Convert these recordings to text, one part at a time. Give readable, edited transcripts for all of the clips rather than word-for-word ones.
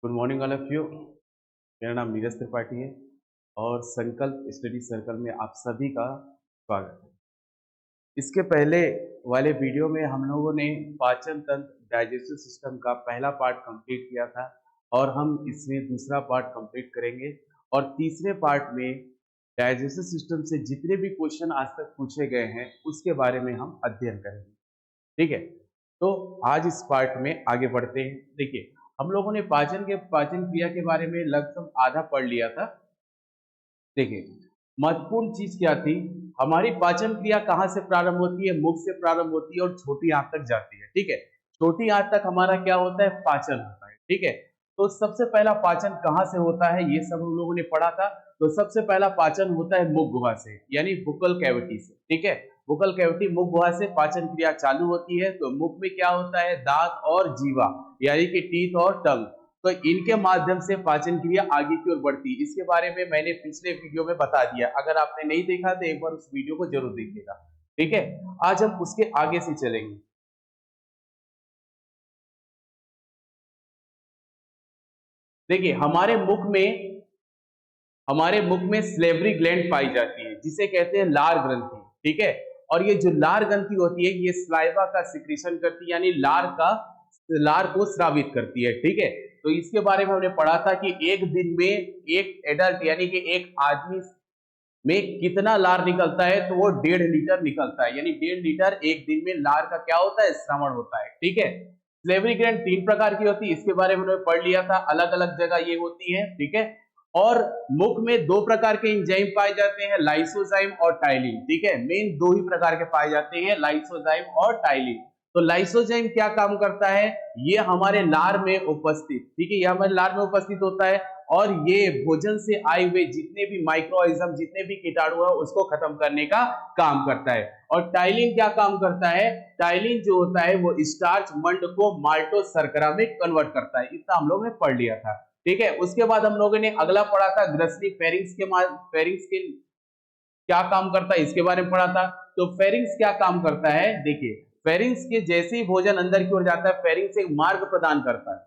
Good morning all of you. मेरा नाम नीरज त्रिपाठी है और संकल्प स्टडी सर्कल में आप सभी का स्वागत है। इसके पहले वाले वीडियो में हम लोगों ने पाचन तंत्र डाइजेस्टिव सिस्टम का पहला पार्ट कंप्लीट किया था और हम इसमें दूसरा पार्ट कंप्लीट करेंगे और तीसरे पार्ट में डाइजेस्टिव सिस्टम से जितने भी क्वेश्चन आज तक पूछे गए हैं उसके बारे में हम अध्ययन करेंगे। ठीक है, तो आज इस पार्ट में आगे बढ़ते हैं। देखिए, हम लोगों ने पाचन क्रिया के बारे में लगभग आधा पढ़ लिया था। देखिए, महत्वपूर्ण चीज क्या थी, हमारी पाचन क्रिया कहाँ से प्रारंभ होती है? मुख से प्रारंभ होती है और छोटी आंत तक जाती है। ठीक है, छोटी आंत तक हमारा क्या होता है? पाचन होता है। ठीक है, तो सबसे पहला पाचन कहाँ से होता है ये सब हम लोगों ने पढ़ा था। तो सबसे पहला पाचन होता है मुख गुहा से, यानी बुक्कल कैविटी से। ठीक है, बुक्कल कैविटी मुख गुहा से पाचन क्रिया चालू होती है। तो मुख में क्या होता है? दांत और जीवा, यानी कि टीथ और टंग। तो इनके माध्यम से पाचन क्रिया आगे की ओर बढ़ती है। इसके बारे में मैंने पिछले वीडियो में बता दिया, अगर आपने नहीं देखा तो एक बार उस वीडियो को जरूर देखिएगा। ठीक है, आज हम उसके आगे से चलेंगे। देखिए, हमारे मुख में स्लेवरी ग्लैंड पाई जाती है जिसे कहते हैं लार ग्रंथि। ठीक है, और ये जो लार ग्रंथि होती है ये स्लाइवा का सिक्रीशन करती है, यानी लार को स्रावित करती है। ठीक है, तो इसके बारे में हमने पढ़ा था कि एक दिन में एक एडल्ट यानी कि एक आदमी में कितना लार निकलता है, तो वो 1.5 लीटर निकलता है, यानी 1.5 लीटर एक दिन में लार का क्या होता है? श्रवण होता है। ठीक है, स्लेवरी ग्लैंड 3 प्रकार की होती है, इसके बारे में उन्होंने पढ़ लिया था, अलग अलग जगह ये होती है। ठीक है, और मुख में 2 प्रकार के एंजाइम पाए जाते हैं, लाइसोजाइम और टाइलिन। ठीक है, मेन 2 ही प्रकार के पाए जाते हैं, लाइसोजाइम और टाइलिन। तो लाइसोजाइम क्या काम करता है? ये हमारे लार में उपस्थित, ठीक है, ये हमारे लार में उपस्थित होता है और ये भोजन से आए हुए जितने भी माइक्रोऑर्गेनिज्म, जितने भी कीटाणु है उसको खत्म करने का काम करता है। और टाइलिन क्या काम करता है? टाइलिन जो होता है वो स्टार्च मंड को माल्टोज शर्करा में कन्वर्ट करता है। इतना हम लोगों ने पढ़ लिया था। ठीक है, उसके बाद हम लोगों ने अगला पढ़ा था ग्रसनी फेरिंग्स के क्या काम करता है इसके बारे में पढ़ा था। तो फेरिंग्स क्या काम करता है? देखिए, फेरिंग्स के जैसे ही भोजन अंदर की ओर जाता है, फेरिंग्स एक मार्ग प्रदान करता है।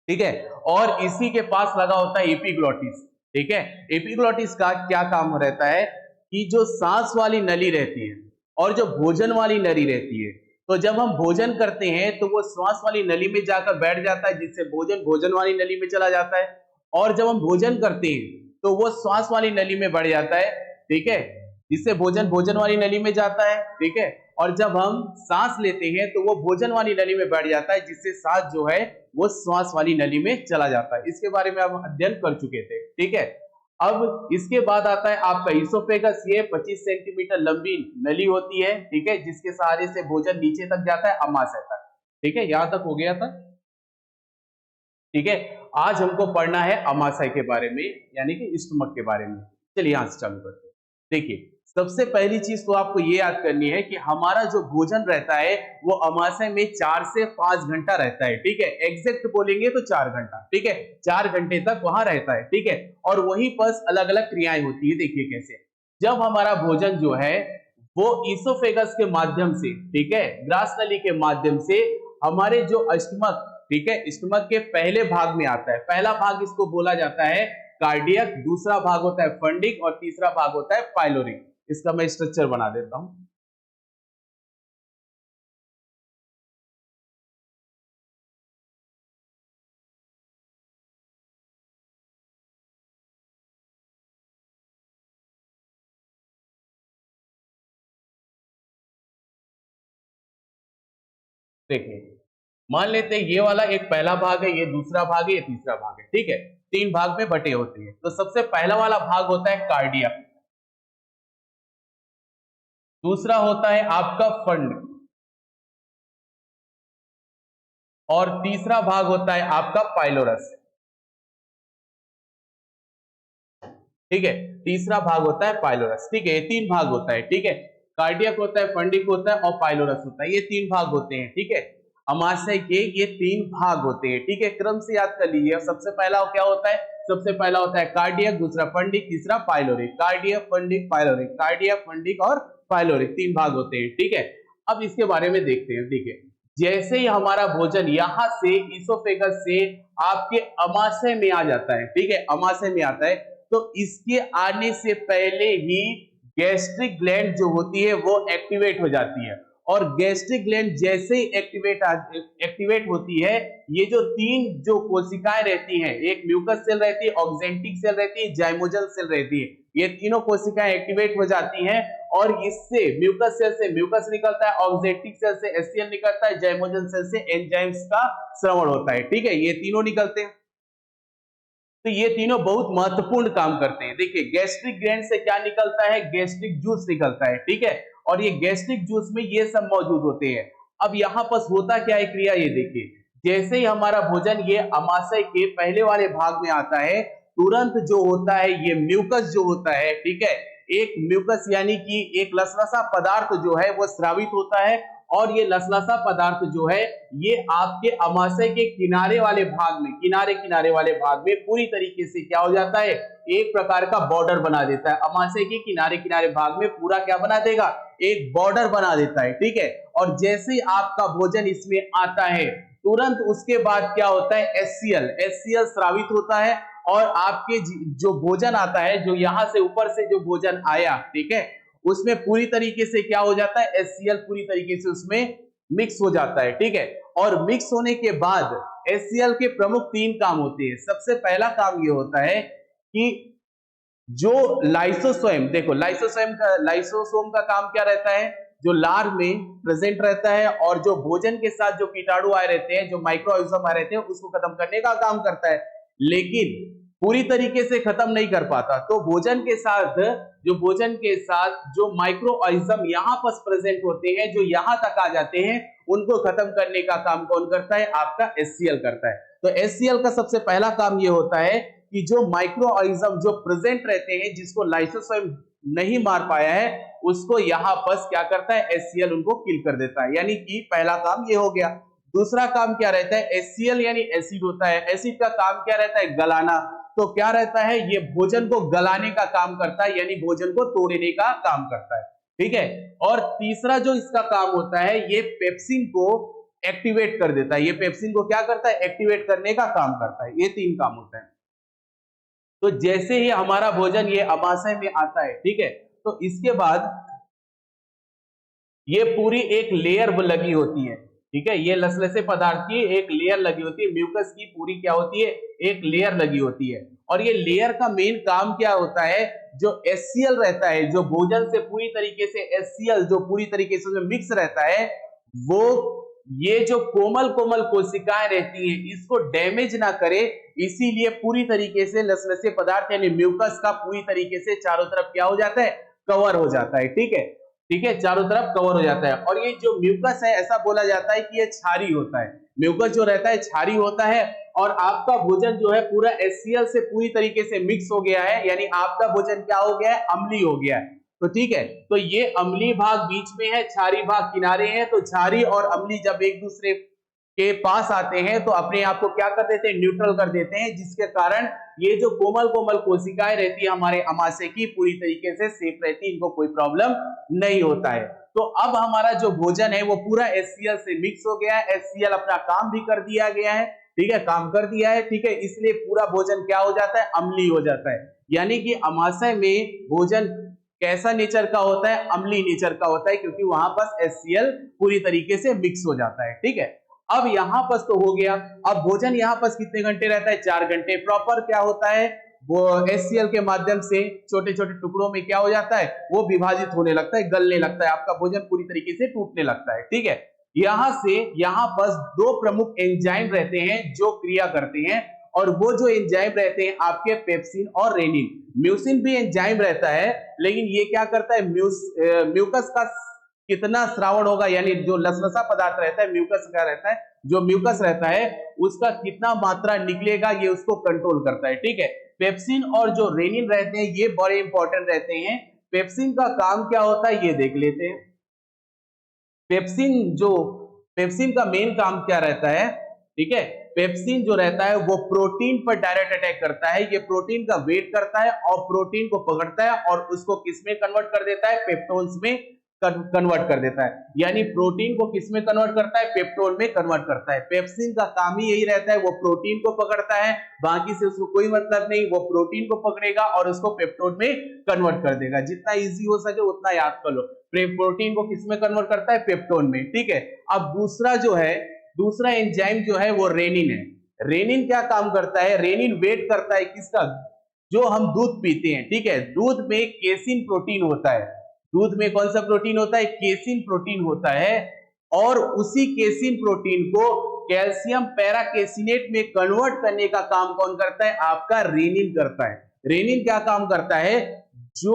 ठीक है, और इसी के पास लगा होता है एपिग्लोटिस। ठीक है, एपिग्लोटिस का क्या काम रहता है कि जो सांस वाली नली रहती है और जो भोजन वाली नली रहती है, तो जब हम भोजन करते हैं तो वो श्वास वाली नली में जाकर बैठ जाता है, जिससे भोजन भोजन वाली नली में चला जाता है। और जब हम भोजन करते हैं तो वो श्वास वाली नली में बढ़ जाता है। ठीक है, जिससे भोजन भोजन वाली नली में जाता है। ठीक है, और जब हम सांस लेते हैं तो वो भोजन वाली नली में बैठ जाता है, जिससे सांस जो है वो श्वास वाली नली में चला जाता है। इसके बारे में हम अध्ययन कर चुके थे। ठीक है, अब इसके बाद आता है आपका इसोफेगस। ये 25 सेंटीमीटर लंबी नली होती है। ठीक है, जिसके सहारे से भोजन नीचे तक जाता है, अमाशय तक। ठीक है, यहां तक हो गया था। ठीक है, आज हमको पढ़ना है अमाशय के बारे में, यानी कि स्टमक के बारे में। चलिए यहां से चालू करते हैं। देखिए, सबसे पहली चीज तो आपको ये याद करनी है कि हमारा जो भोजन रहता है वो अमाशय में 4 से 5 घंटा रहता है। ठीक है, एग्जैक्ट बोलेंगे तो 4 घंटा। ठीक है, 4 घंटे तक वहां रहता है। ठीक है, और वहीं पर अलग अलग क्रियाएं होती है। देखिए कैसे, जब हमारा भोजन जो है वो इसोफेगस के माध्यम से, ठीक है, ग्रास नली के माध्यम से हमारे जो स्टमक, ठीक है, स्टमक के पहले भाग में आता है। पहला भाग इसको बोला जाता है कार्डियक, दूसरा भाग होता है फंडिक और तीसरा भाग होता है पाइलोरिक। इसका मैं स्ट्रक्चर बना देता हूं। देखिए, मान लेते हैं ये वाला एक पहला भाग है, ये दूसरा भाग है, ये तीसरा भाग है। ठीक है, 3 भाग में बटे होते हैं। तो सबसे पहला वाला भाग होता है कार्डिया, दूसरा होता है आपका फंड और तीसरा भाग होता है आपका पाइलोरस। ठीक है, तीसरा भाग होता है पाइलोरस। ठीक है, ये 3 भाग होता है। ठीक है, कार्डियक होता है, फंडिक होता है और पाइलोरस होता है, ये 3 भाग होते हैं। ठीक है, अमाशय के ये 3 भाग होते हैं। ठीक है, क्रम से याद कर लीजिए। सबसे पहला क्या होता है? सबसे पहला होता है कार्डियक, दूसरा फंडिक, तीसरा pyloric. Cardiac, fundic, pyloric, cardiac, fundic और पाइलोरिक, 3 भाग होते हैं। ठीक है, अब इसके बारे में देखते हैं। देखिए, जैसे ही हमारा भोजन यहाँ से इसोफेगस से आपके अमाशय में आ जाता है, ठीक है, अमाशय में आता है, तो इसके आने से पहले ही गैस्ट्रिक ग्लैंड जो होती है वो एक्टिवेट हो जाती है। और गैस्ट्रिक ग्लैंड जैसे ही एक्टिवेट होती है, ये जो तीन जो कोशिकाएं रहती हैं, एक म्यूकस सेल रहती है, ऑक्जेंटिक सेल रहती है, जाइमोजल सेल रहती है, ये तीनों कोशिकाएं एक्टिवेट हो जाती हैं और इससे म्यूकस सेल से म्यूकस निकलता है, ऑक्जेंटिक सेल से एचसीएल निकलता है, जाइमोजल सेल से एंजाइम्स का श्रवण होता है, ठीक है, ये तीनों निकलते हैं। तो ये तीनों बहुत महत्वपूर्ण काम करते हैं। देखिए गैस्ट्रिक ग्लैंड से क्या निकलता है, गैस्ट्रिक जूस निकलता है, ठीक है, और ये गैस्ट्रिक जूस में ये सब मौजूद होते हैं। अब यहाँ पर होता क्या है क्रिया, ये देखिए, जैसे ही हमारा भोजन ये अमाशय के पहले वाले भाग में आता है, तुरंत जो होता है ये म्यूकस जो होता है, ठीक है, एक म्यूकस यानी कि एक लसलसा पदार्थ जो है वो स्रावित होता है और ये लसलसा पदार्थ जो है ये आपके अमाशय के किनारे वाले भाग में, किनारे वाले भाग में पूरी तरीके से क्या हो जाता है, एक प्रकार का बॉर्डर बना देता है। अमाशय के किनारे भाग में पूरा क्या बना देगा, एक बॉर्डर बना देता है, ठीक है। और जैसे ही आपका भोजन इसमें आता है, तुरंत उसके बाद क्या होता है, एचसीएल स्रावित होता है और आपके जो भोजन आता है, जो यहां से ऊपर से जो भोजन आया, ठीक है, उसमें पूरी तरीके से क्या हो जाता है, एचसीएल पूरी तरीके से उसमें मिक्स हो जाता है, ठीक है। और मिक्स होने के बाद एचसीएल के प्रमुख तीन काम होते हैं। सबसे पहला काम ये होता है कि जो लाइसोसोम, देखो लाइसोसोम का काम क्या रहता है, जो लार में प्रेजेंट रहता है और जो भोजन के साथ जो कीटाणु आए रहते हैं, जो माइक्रो ऑर्गेनिज्म आए रहते हैं, उसको खत्म करने का काम करता है, लेकिन पूरी तरीके से खत्म नहीं कर पाता। तो भोजन के साथ जो माइक्रो ऑर्गेनिज्म यहाँ पर प्रेजेंट होते हैं, जो यहाँ तक आ जाते हैं, उनको खत्म करने का काम कौन करता है, आपका एचसीएल करता है। तो एचसीएल का सबसे पहला काम ये होता है कि जो माइक्रो ऑर्गेनिज्म जो प्रेजेंट रहते हैं, जिसको लाइसोसोम नहीं मार पाया है, उसको यहाँ पर क्या करता है, एचसीएल उनको किल कर देता है। यानी कि पहला काम ये हो गया। दूसरा काम क्या रहता है, एचसीएल यानी एसिड होता है, एसिड का काम क्या रहता है, गलाना। तो क्या रहता है, ये भोजन को गलाने का काम करता है, यानी भोजन को तोड़ने का काम करता है, ठीक है। और तीसरा जो इसका काम होता है, ये पेप्सिन को एक्टिवेट कर देता है। ये पेप्सिन को क्या करता है, एक्टिवेट करने का काम करता है। ये तीन काम होता है। तो जैसे ही हमारा भोजन ये अमाशय में आता है, ठीक है, तो इसके बाद ये पूरी एक लेयर लगी होती है, ठीक है, ये लसलसे पदार्थ की एक लेयर लगी होती है, म्यूकस की पूरी क्या होती है, एक लेयर लगी होती है। और ये लेयर का मेन काम क्या होता है, जो एचसीएल रहता है, जो भोजन से पूरी तरीके से एचसीएल जो पूरी तरीके से मिक्स रहता है, वो ये जो कोमल कोशिकाएं रहती हैं, इसको डैमेज ना करे, इसीलिए पूरी तरीके से लसलसे पदार्थ यानी म्यूकस का पूरी तरीके से चारों तरफ क्या हो जाता है, कवर हो जाता है, ठीक है, चारों तरफ कवर हो जाता है। और ये जो म्यूकस है, ऐसा बोला जाता है कि ये क्षारी होता है। म्यूकस जो रहता है क्षारी होता है और आपका भोजन जो है पूरा एचसीएल से पूरी तरीके से मिक्स हो गया है, यानी आपका भोजन क्या हो गया है, अम्लीय हो गया है। तो ठीक है, तो ये अम्लीय भाग बीच में है, क्षारी भाग किनारे है। तो क्षारी और अम्लीय जब एक दूसरे के पास आते हैं तो अपने आप को क्या कर देते हैं, न्यूट्रल कर देते हैं, जिसके कारण ये जो कोमल कोशिकाएं रहती है हमारे अमाशय की, पूरी तरीके से सेफ रहती है, इनको कोई प्रॉब्लम नहीं होता है। तो अब हमारा जो भोजन है वो पूरा एचसीएल से मिक्स हो गया है, एचसीएल अपना काम भी कर दिया गया है, ठीक है, काम कर दिया है, ठीक है, इसलिए पूरा भोजन क्या हो जाता है, अम्लीय हो जाता है। यानी कि अमाशय में भोजन कैसा नेचर का होता है, अम्लीय नेचर का होता है, क्योंकि वहां पर एचसीएल पूरी तरीके से मिक्स हो जाता है, ठीक है। अब यहां पर तो हो गया। अब भोजन यहां पर कितने घंटे रहता है, 4 घंटे। प्रॉपर क्या होता है, वो एचसीएल के माध्यम से छोटे छोटे टुकड़ों में क्या हो जाता है, वो विभाजित होने लगता है, गलने लगता है, आपका भोजन पूरी तरीके से टूटने लगता है, ठीक है। यहां से यहां पर 2 प्रमुख एंजाइम रहते हैं जो क्रिया करते हैं, और वो जो एंजाइम रहते हैं आपके पेप्सिन और रेनिन। म्यूसिन भी एंजाइम रहता है, लेकिन ये क्या करता है, म्यूकस का कितना श्रावण होगा, यानी जो लसलसा पदार्थ रहता है, म्यूकस का रहता है, जो म्यूकस रहता है उसका कितना मात्रा निकलेगा, ये उसको कंट्रोल करता है, ठीक है। पेप्सिन और जो रेनिन रहते हैं ये बड़े इंपॉर्टेंट रहते हैं। पेप्सिन का काम क्या होता है, ये देख लेते हैं। पेप्सिन का मेन काम क्या रहता है, ठीक है। पेप्सिन जो रहता है वो प्रोटीन पर डायरेक्ट अटैक करता है। ये प्रोटीन का वेट करता है और प्रोटीन को पकड़ता है और उसको किस में कन्वर्ट कर देता है, पेप्टोन्स में कन्वर्ट कर देता है। यानी प्रोटीन को किस में कन्वर्ट करता है? पेप्टोन में कन्वर्ट करता है। पेप्सिन का काम ही यही रहता है, वो प्रोटीन को पकड़ता है, बाकी से उसको कोई मतलब नहीं, वो प्रोटीन को पकड़ेगा और उसको पेप्टोन में कन्वर्ट कर देगा। जितना इजी हो सके उतना याद कर लो। प्रोटीन को किस में कन्वर्ट करता है? पेप्टोन में, ठीक है। अब दूसरा जो है, दूसरा एंजाइम जो है वो रेनिन है। रेनिन क्या काम करता है? रेनिन वेट करता है किसका? जो हम दूध पीते हैं, ठीक है। दूध में केसिन प्रोटीन होता है। दूध में कौन सा प्रोटीन होता है? केसिन प्रोटीन होता है। और उसी केसिन प्रोटीन को कैल्शियम पैराकेसिनेट में कन्वर्ट करने का काम कौन करता है? आपका रेनिन करता है। रेनिन क्या काम करता है? जो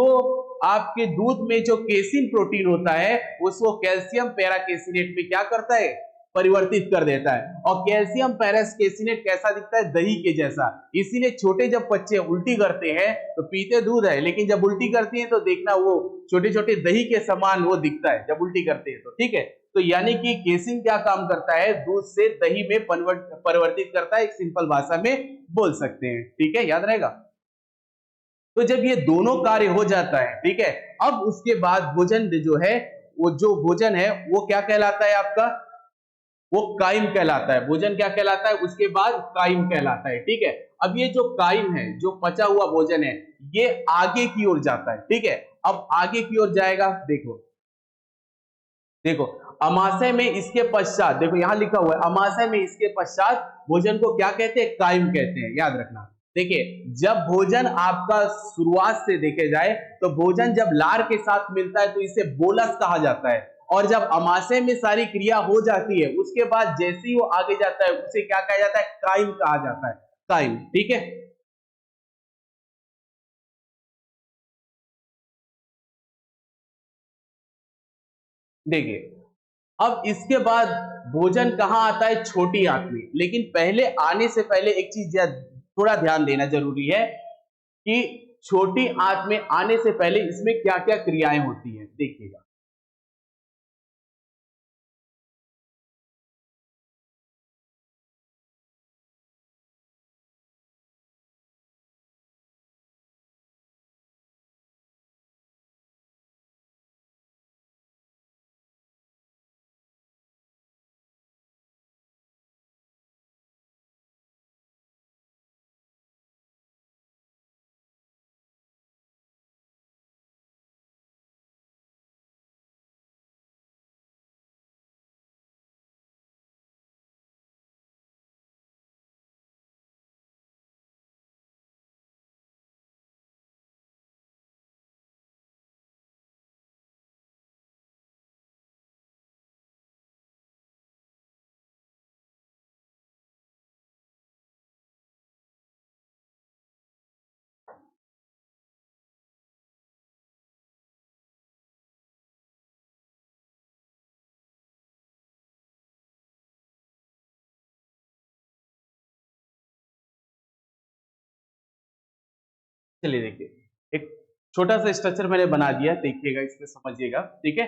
आपके दूध में जो केसिन प्रोटीन होता है उसको कैल्शियम पैराकेसिनेट में क्या करता है? परिवर्तित कर देता है। और कैल्शियम पैराकेसिनेट कैसा दिखता है? दही के जैसा। इसीलिए छोटे जब बच्चे उल्टी करते हैं तो पीते दूध है, लेकिन जब उल्टी करती हैं तो देखना वो छोटे छोटे दही के समान वो दिखता है जब उल्टी करते हैं तो, ठीक है। तो यानी कि केसिन क्या काम करता है? दूध से दही में परिवर्तित करता है, एक सिंपल भाषा में बोल सकते हैं, ठीक है, याद रहेगा। तो जब ये दोनों कार्य हो जाता है, ठीक है, अब उसके बाद भोजन जो है, वो जो भोजन है वो क्या कहलाता है आपका? वो काइम कहलाता है। भोजन क्या कहलाता है? उसके बाद काइम कहलाता है, ठीक है। अब ये जो काइम है, जो पचा हुआ भोजन है, ये आगे की ओर जाता है, ठीक है। अब आगे की ओर जाएगा, देखो देखो, अमाशय में इसके पश्चात, देखो यहां लिखा हुआ है, अमाशय में इसके पश्चात भोजन को क्या कहते हैं? काइम कहते हैं, याद रखना। देखिए, जब भोजन आपका शुरुआत से देखे जाए तो भोजन जब लार के साथ मिलता है तो इसे बोलस कहा जाता है। और जब अमाशय में सारी क्रिया हो जाती है उसके बाद जैसे ही वो आगे जाता है उसे क्या कहा जाता है? काइम कहा जाता है, काइम, ठीक है। देखिए, अब इसके बाद भोजन कहां आता है? छोटी आंत में। लेकिन पहले आने से पहले एक चीज थोड़ा ध्यान देना जरूरी है कि छोटी आंत में आने से पहले इसमें क्या क्या क्रियाएं होती हैं, देखिएगा। चलिए देखिए, एक छोटा सा स्ट्रक्चर मैंने बना दिया, देखिएगा, इसमें समझिएगा, ठीक है।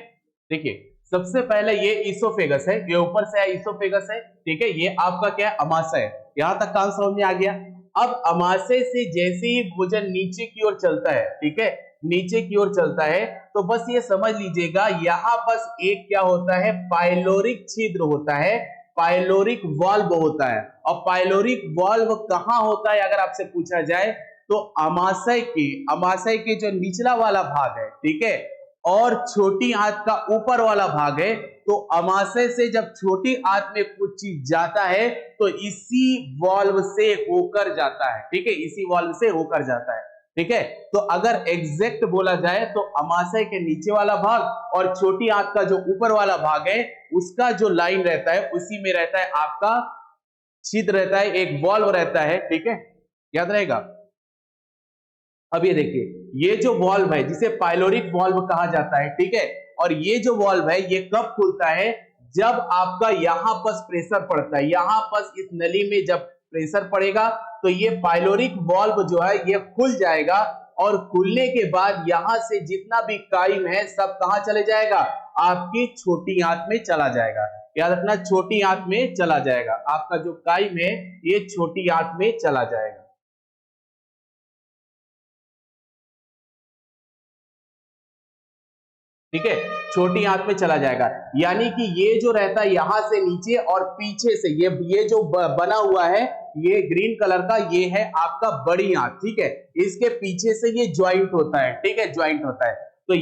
देखिए, सबसे पहले ये इसोफेगस है, ये ऊपर से है इसोफेगस है, ठीक है। ये आपका क्या है? अमाशय है। यहां तक काम समझ में आ गया। अब अमाशय से जैसे ही भोजन नीचे की ओर चलता है, ठीक है, नीचे की ओर चलता है, तो बस ये समझ लीजिएगा यहां बस एक क्या होता है? पाइलोरिक छिद्र होता है, पाइलोरिक वाल्व होता है। और पाइलोरिक वाल्व कहां होता है अगर आपसे पूछा जाए तो अमाशय के जो निचला वाला भाग है, ठीक है, और छोटी आंत का ऊपर वाला भाग है। तो अमाशय से जब छोटी आंत में कुछ चीज जाता है तो इसी वाल्व से होकर जाता है, ठीक है, इसी वाल्व से होकर जाता है, ठीक है। तो अगर एग्जैक्ट बोला जाए तो अमाशय के नीचे वाला भाग और छोटी आंत का जो ऊपर वाला भाग है उसका जो लाइन रहता है उसी में रहता है आपका छिद्र रहता है, एक वाल्व रहता है, ठीक है, याद रहेगा। अब ये देखिए, ये जो वॉल्व है जिसे पाइलोरिक वॉल्व कहा जाता है, ठीक है, और ये जो वॉल्व है ये कब खुलता है? जब आपका यहां पर प्रेशर पड़ता है, यहां पर इस नली में जब प्रेशर पड़ेगा तो ये पाइलोरिक वॉल्व जो है ये खुल जाएगा। और खुलने के बाद यहां से जितना भी काइम है सब कहां चले जाएगा? आपकी छोटी आंत में चला जाएगा। याद रखना, छोटी आंत में चला जाएगा, आपका जो काइम है ये छोटी आंत में चला जाएगा। ठीक है, छोटी आंत में चला जाएगा। यानी कि ये जो रहता है यहां से नीचे और पीछे से ये जो बना हुआ है ये ग्रीन कलर का, ये है आपका बड़ी आंत। ठीक है, इसके पीछे से ये ज्वाइंट होता है। ठीक है, ज्वाइंट होता है। तो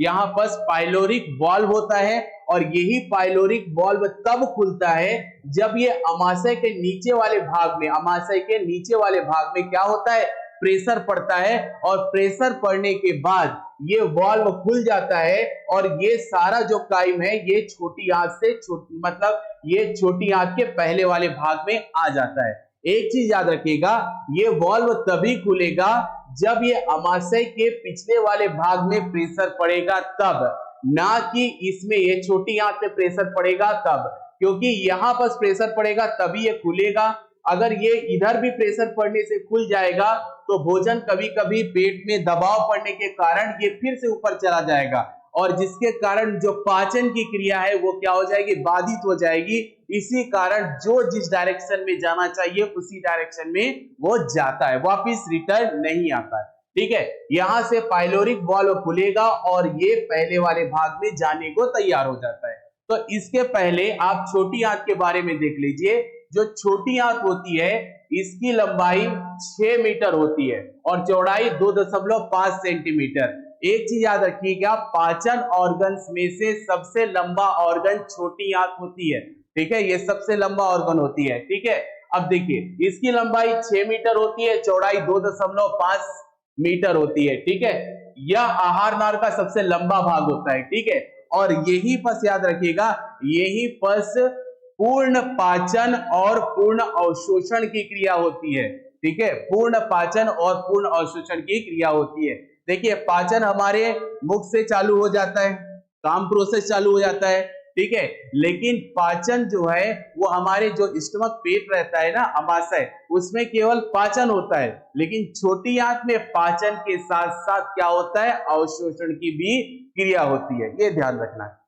यहाँ पर पाइलोरिक वाल्व होता है और यही पाइलोरिक वाल्व तब खुलता है जब ये अमाशय के नीचे वाले भाग में, अमाशय के नीचे वाले भाग में क्या होता है, प्रेशर पड़ता है और प्रेशर पड़ने के बाद ये वाल्व खुल जाता है और ये सारा जो काइम है ये छोटी आंत से मतलब ये छोटी आंत के पहले वाले भाग में आ जाता है। एक चीज याद रखिएगा, ये वाल्व तभी खुलेगा जब ये अमाशय के पिछले वाले भाग में प्रेशर पड़ेगा तब, ना कि इसमें ये छोटी आंत में प्रेशर पड़ेगा तब, क्योंकि यहां पर प्रेशर पड़ेगा तभी ये खुलेगा। अगर ये इधर भी प्रेशर पड़ने से खुल जाएगा तो भोजन कभी कभी पेट में दबाव पड़ने के कारण ये फिर से ऊपर चला जाएगा और जिसके कारण जो पाचन की क्रिया है वो क्या हो जाएगी, बाधित हो जाएगी। इसी कारण जो जिस डायरेक्शन में जाना चाहिए उसी डायरेक्शन में वो जाता है, वापिस रिटर्न नहीं आता है। ठीक है, यहां से पाइलोरिक वाल्व खुलेगा और ये पहले वाले भाग में जाने को तैयार हो जाता है। तो इसके पहले आप छोटी आंत के बारे में देख लीजिए। जो छोटी आंत होती है इसकी लंबाई 6 मीटर होती है और चौड़ाई 2.5 सेंटीमीटर। एक चीज याद रखिएगा, पाचन ऑर्गन्स में से सबसे लंबा ऑर्गन छोटी आंत होती है। ठीक है, ये सबसे लंबा ऑर्गन होती है। ठीक है, अब देखिए इसकी लंबाई 6 मीटर होती है, चौड़ाई 2.5 मीटर होती है। ठीक है, यह आहार नाल का सबसे लंबा भाग होता है। ठीक है, और यही पस याद रखिएगा, यही पस पूर्ण पाचन और पूर्ण अवशोषण की क्रिया होती है। ठीक है, पूर्ण पाचन और पूर्ण अवशोषण की क्रिया होती है। देखिए पाचन हमारे मुख से चालू हो जाता है, काम प्रोसेस चालू हो जाता है। ठीक है, लेकिन पाचन जो है वो हमारे जो स्टमक पेट रहता है ना, अमाशय, उसमें केवल पाचन होता है, लेकिन छोटी आंत में पाचन के साथ साथ क्या होता है, अवशोषण की भी क्रिया होती है। ये ध्यान रखना है।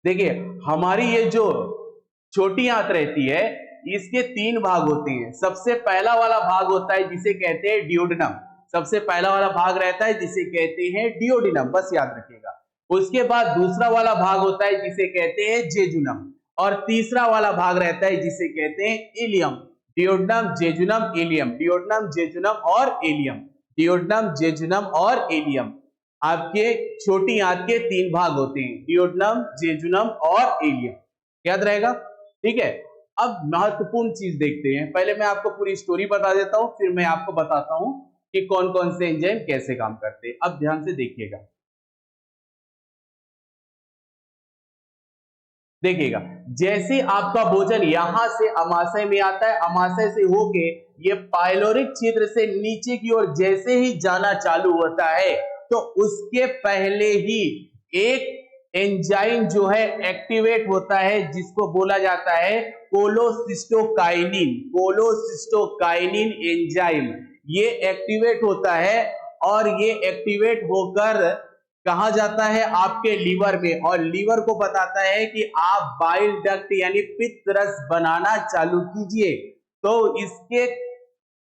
देखिए हमारी ये जो छोटी आंत रहती है इसके 3 भाग होते हैं। सबसे पहला वाला भाग होता है जिसे कहते हैं डियोडिनम। सबसे पहला वाला भाग रहता है जिसे कहते हैं डियोडिनम, बस याद रखिएगा। उसके बाद दूसरा वाला भाग होता है जिसे कहते हैं जेजुनम और तीसरा वाला भाग रहता है जिसे कहते हैं इलियम। डियोडिनम, जेजुनम, इलियम, डियोडिनम, जेजुनम और इलियम, डियोडिनम, जेजुनम और इलियम। आपके छोटी आंत के 3 भाग होते हैं, डियोडिनम, जेजुनम और इलियम। याद रहेगा? ठीक है, अब महत्वपूर्ण चीज देखते हैं। पहले मैं आपको पूरी स्टोरी बता देता हूं, फिर मैं आपको बताता हूं कि कौन कौन से एंजाइम कैसे काम करते हैं। अब ध्यान से देखिएगा। देखिएगा, जैसे आपका भोजन यहां से अमाशय में आता है, अमाशय से होके ये पाइलोरिक छिद्र से नीचे की ओर जैसे ही जाना चालू होता है तो उसके पहले ही एक एंजाइम जो है एक्टिवेट होता है जिसको बोला जाता है कोलोसिस्टोकाइनिन। कोलोसिस्टोकाइनिन एंजाइम ये एक्टिवेट होता है और ये एक्टिवेट होकर कहा जाता है आपके लीवर में, और लीवर को बताता है कि आप बाइल डक्ट यानी पित्त रस बनाना चालू कीजिए। तो इसके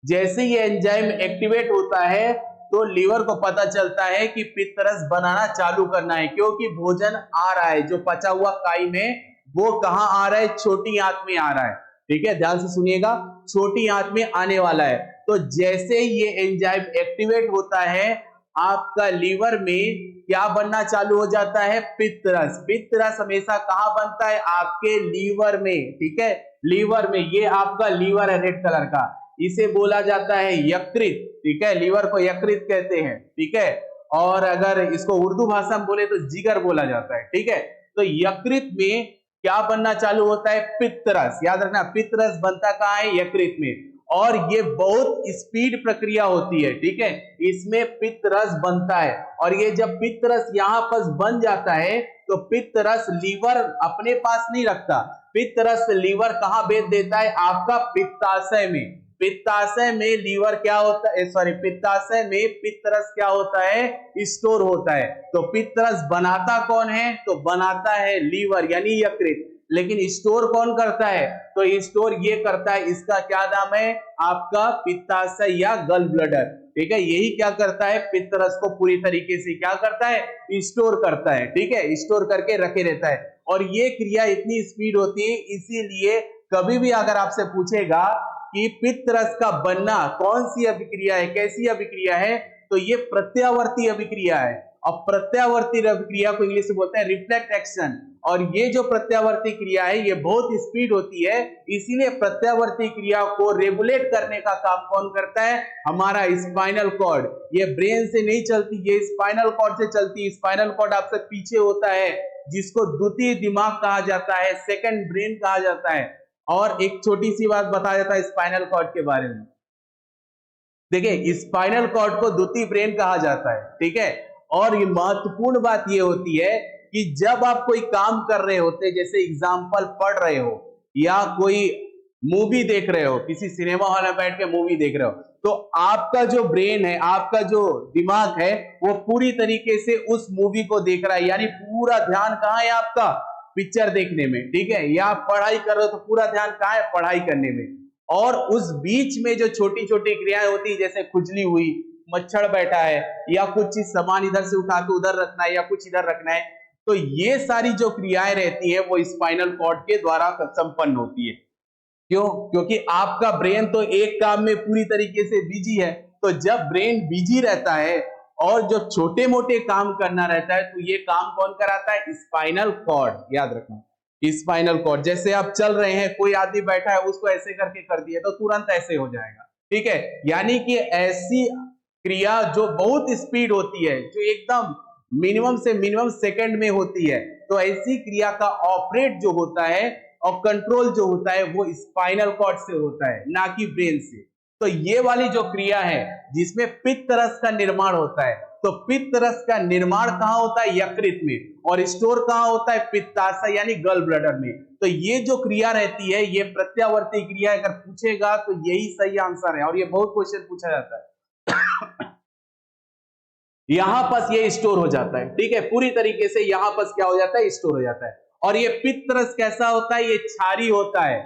जैसे ये एंजाइम एक्टिवेट होता है तो लीवर को पता चलता है कि पित्त रस बनाना चालू करना है, क्योंकि भोजन आ रहा है, जो पचा हुआ काइम है वो कहां आ रहा है, छोटी आंत में आ रहा है। ठीक है, ध्यान से सुनिएगा, छोटी आंत में आने वाला है। तो जैसे ये एंजाइम एक्टिवेट होता है आपका लीवर में क्या बनना चालू हो जाता है, पित्त रस। पित्त रस हमेशा कहां बनता है, आपके लीवर में। ठीक है, लीवर में। ये आपका लीवर है रेड कलर का, इसे बोला जाता है यकृत। ठीक है, लीवर को यकृत कहते हैं। ठीक है, और अगर इसको उर्दू भाषा में बोले तो जिगर बोला जाता है। ठीक है, तो यकृत में क्या बनना चालू होता है, पित्त रस। याद रखना, पित्त रस बनता कहां है, यकृत में, और ये बहुत स्पीड प्रक्रिया होती है। ठीक है, इसमें पित्त रस बनता है, और ये जब पित्त रस यहां पर बन जाता है तो पित्त रस लीवर अपने पास नहीं रखता, पित्त रस लीवर कहां भेज देता है, आपका पित्ताशय में। पित्ताशय में लीवर क्या होता है, सॉरी, पित्ताशय में पित्त रस क्या होता है, स्टोर होता है। तो पित्त रस बनाता कौन है, तो बनाता है लीवर यानी यकृत। लेकिन स्टोर कौन करता है? तो स्टोर ये करता है, इसका क्या नाम है? आपका पित्ताशय या गल ब्लडर। ठीक है, यही क्या करता है? पित्त रस को पूरी तरीके से क्या करता है? स्टोर करता है। ठीक है, स्टोर करके रखे रहता है। और ये क्रिया इतनी स्पीड होती है, इसीलिए कभी भी अगर आपसे पूछेगा कि पित्त रस का बनना कौन सी अभिक्रिया है, कैसी अभिक्रिया है, तो ये प्रत्यावर्ती अभिक्रिया है। अब प्रत्यावर्ती अभिक्रिया को इंग्लिश में बोलते हैं रिफ्लेक्ट एक्शन। और ये जो प्रत्यावर्ती क्रिया है ये बहुत स्पीड होती है, इसीलिए प्रत्यावर्ती क्रिया को रेगुलेट करने का काम कौन करता है? हमारा स्पाइनल कॉर्ड। ये ब्रेन से नहीं चलती, ये स्पाइनल कॉर्ड से चलती है। स्पाइनल कॉर्ड आपसे पीछे होता है, जिसको द्वितीय दिमाग कहा जाता है, सेकंड ब्रेन कहा जाता है। और एक छोटी सी बात बता देता है स्पाइनल कॉर्ड के बारे में। देखिए, स्पाइनल कॉर्ड को द्वितीय ब्रेन कहा जाता है। ठीक है, और ये महत्वपूर्ण बात ये होती है कि जब आप कोई काम कर रहे होते, जैसे एग्जाम्पल पढ़ रहे हो या कोई मूवी देख रहे हो, किसी सिनेमा हॉल में बैठ के मूवी देख रहे हो, तो आपका जो ब्रेन है, आपका जो दिमाग है, वो पूरी तरीके से उस मूवी को देख रहा है। यानी पूरा ध्यान कहाँ है आपका? पिक्चर देखने में। ठीक है, या आप पढ़ाई कर रहे हो तो पूरा ध्यान कहाँ है? पढ़ाई करने में। और उस बीच में जो छोटी छोटी क्रियाएं होती है, जैसे खुजली हुई, मच्छर बैठा है, या कुछ चीज सामान इधर से उठा के उधर रखना है, या कुछ इधर रखना है, तो ये सारी जो क्रियाएं रहती है वो स्पाइनल कॉर्ड के द्वारा संपन्न होती है। क्यों? क्योंकि आपका ब्रेन तो एक काम में पूरी तरीके से बिजी है। तो जब ब्रेन बिजी रहता है और जो छोटे मोटे काम करना रहता है, तो ये काम कौन कराता है? Spinal cord. याद रखना, स्पाइनल कॉर्ड। जैसे आप चल रहे हैं, कोई आदमी बैठा है, उसको ऐसे करके कर दिया तो तुरंत ऐसे हो जाएगा। ठीक है, यानी कि ऐसी क्रिया जो बहुत स्पीड होती है, जो एकदम मिनिमम से मिनिमम सेकंड में होती है, तो ऐसी क्रिया का ऑपरेट जो होता है और कंट्रोल जो होता है वो स्पाइनल कॉर्ड से होता है, ना कि ब्रेन से। तो ये वाली जो क्रिया है जिसमें पित्त रस का निर्माण होता है, तो पित्त रस का निर्माण कहाँ होता है? यकृत में। और स्टोर कहाँ होता है? पित्ताशय यानी गल ब्लैडर में। तो ये जो क्रिया रहती है ये प्रत्यावर्ती क्रिया, अगर पूछेगा तो यही सही आंसर है, और ये बहुत क्वेश्चन पूछा जाता है। यहां पर ये स्टोर हो जाता है। ठीक है, पूरी तरीके से यहां पर क्या हो जाता है? स्टोर हो जाता है। और ये पित्त रस कैसा होता है? ये क्षारी होता है।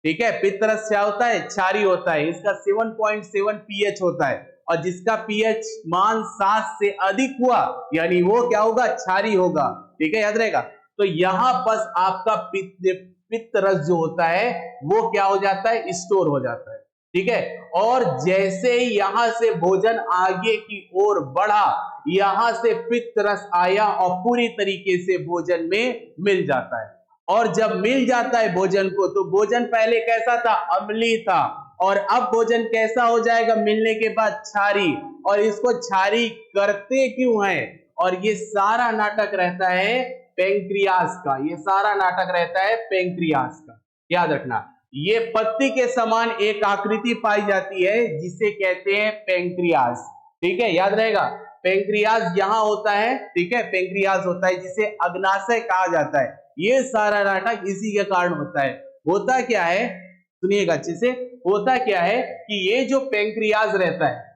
ठीक है, पित्त रस क्या होता है? क्षारी होता है। इसका 7.7 pH होता है, और जिसका pH मान 7 से अधिक हुआ यानी वो क्या होगा? क्षारी होगा। ठीक है, याद रहेगा। तो यहां पर आपका पित्त रस जो होता है वो क्या हो जाता है? स्टोर हो जाता है। ठीक है, और जैसे ही यहां से भोजन आगे की ओर बढ़ा, यहां से पित्त रस आया और पूरी तरीके से भोजन में मिल जाता है। और जब मिल जाता है भोजन को, तो भोजन पहले कैसा था? अम्लीय था, और अब भोजन कैसा हो जाएगा मिलने के बाद? क्षारी। और इसको क्षारी करते क्यों है? और ये सारा नाटक रहता है पेंक्रियास का। ये सारा नाटक रहता है पेंक्रियास का। याद रखना, ये पत्ती के समान एक आकृति पाई जाती है जिसे कहते हैं पेंक्रियास। ठीक है, याद रहेगा। पेंक्रियास यहां होता है। ठीक है, पेंक्रियास होता है जिसे अग्नाशय कहा जाता है। ये सारा नाटक इसी के कारण होता है। होता क्या है, सुनिएगा अच्छे से। होता क्या है कि ये जो पेंक्रियास रहता है,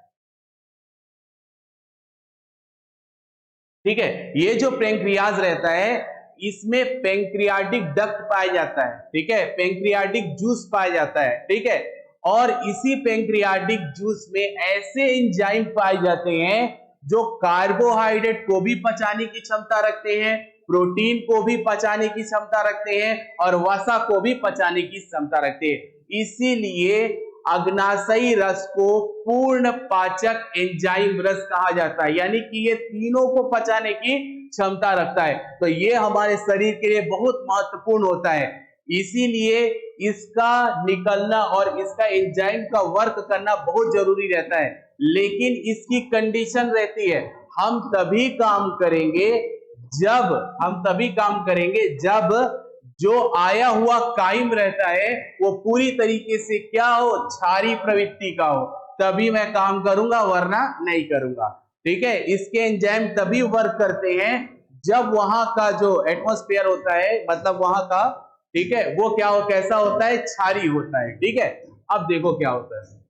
ठीक है, ये जो पेंक्रियास रहता है इसमें पेंक्रियाटिक डक्ट पाया जाता है। ठीक है, पेंक्रियाटिक जूस पाया जाता है। ठीक है, और इसी पेंक्रियाटिक जूस में ऐसे एंजाइम पाए जाते हैं जो कार्बोहाइड्रेट को भी पचाने की क्षमता रखते हैं, प्रोटीन को भी पचाने की क्षमता रखते हैं, और वसा को भी पचाने की क्षमता रखते हैं। इसीलिए अग्नाशयी रस को पूर्ण पाचक एंजाइम रस कहा जाता है, यानी कि ये तीनों को पचाने की क्षमता रखता है। तो ये हमारे शरीर के लिए बहुत महत्वपूर्ण होता है। इसीलिए इसका निकलना और इसका एंजाइम का वर्क करना बहुत जरूरी रहता है। लेकिन इसकी कंडीशन रहती है, हम तभी काम करेंगे जब जो आया हुआ काइम रहता है वो पूरी तरीके से क्या हो? क्षारी प्रवृत्ति का हो, तभी मैं काम करूंगा, वरना नहीं करूंगा। ठीक है, इसके एंजाइम तभी वर्क करते हैं जब वहां का जो एटमॉस्फेयर होता है, मतलब वहां का, ठीक है, वो क्या हो, कैसा होता है? क्षारी होता है। ठीक है, अब देखो क्या होता है।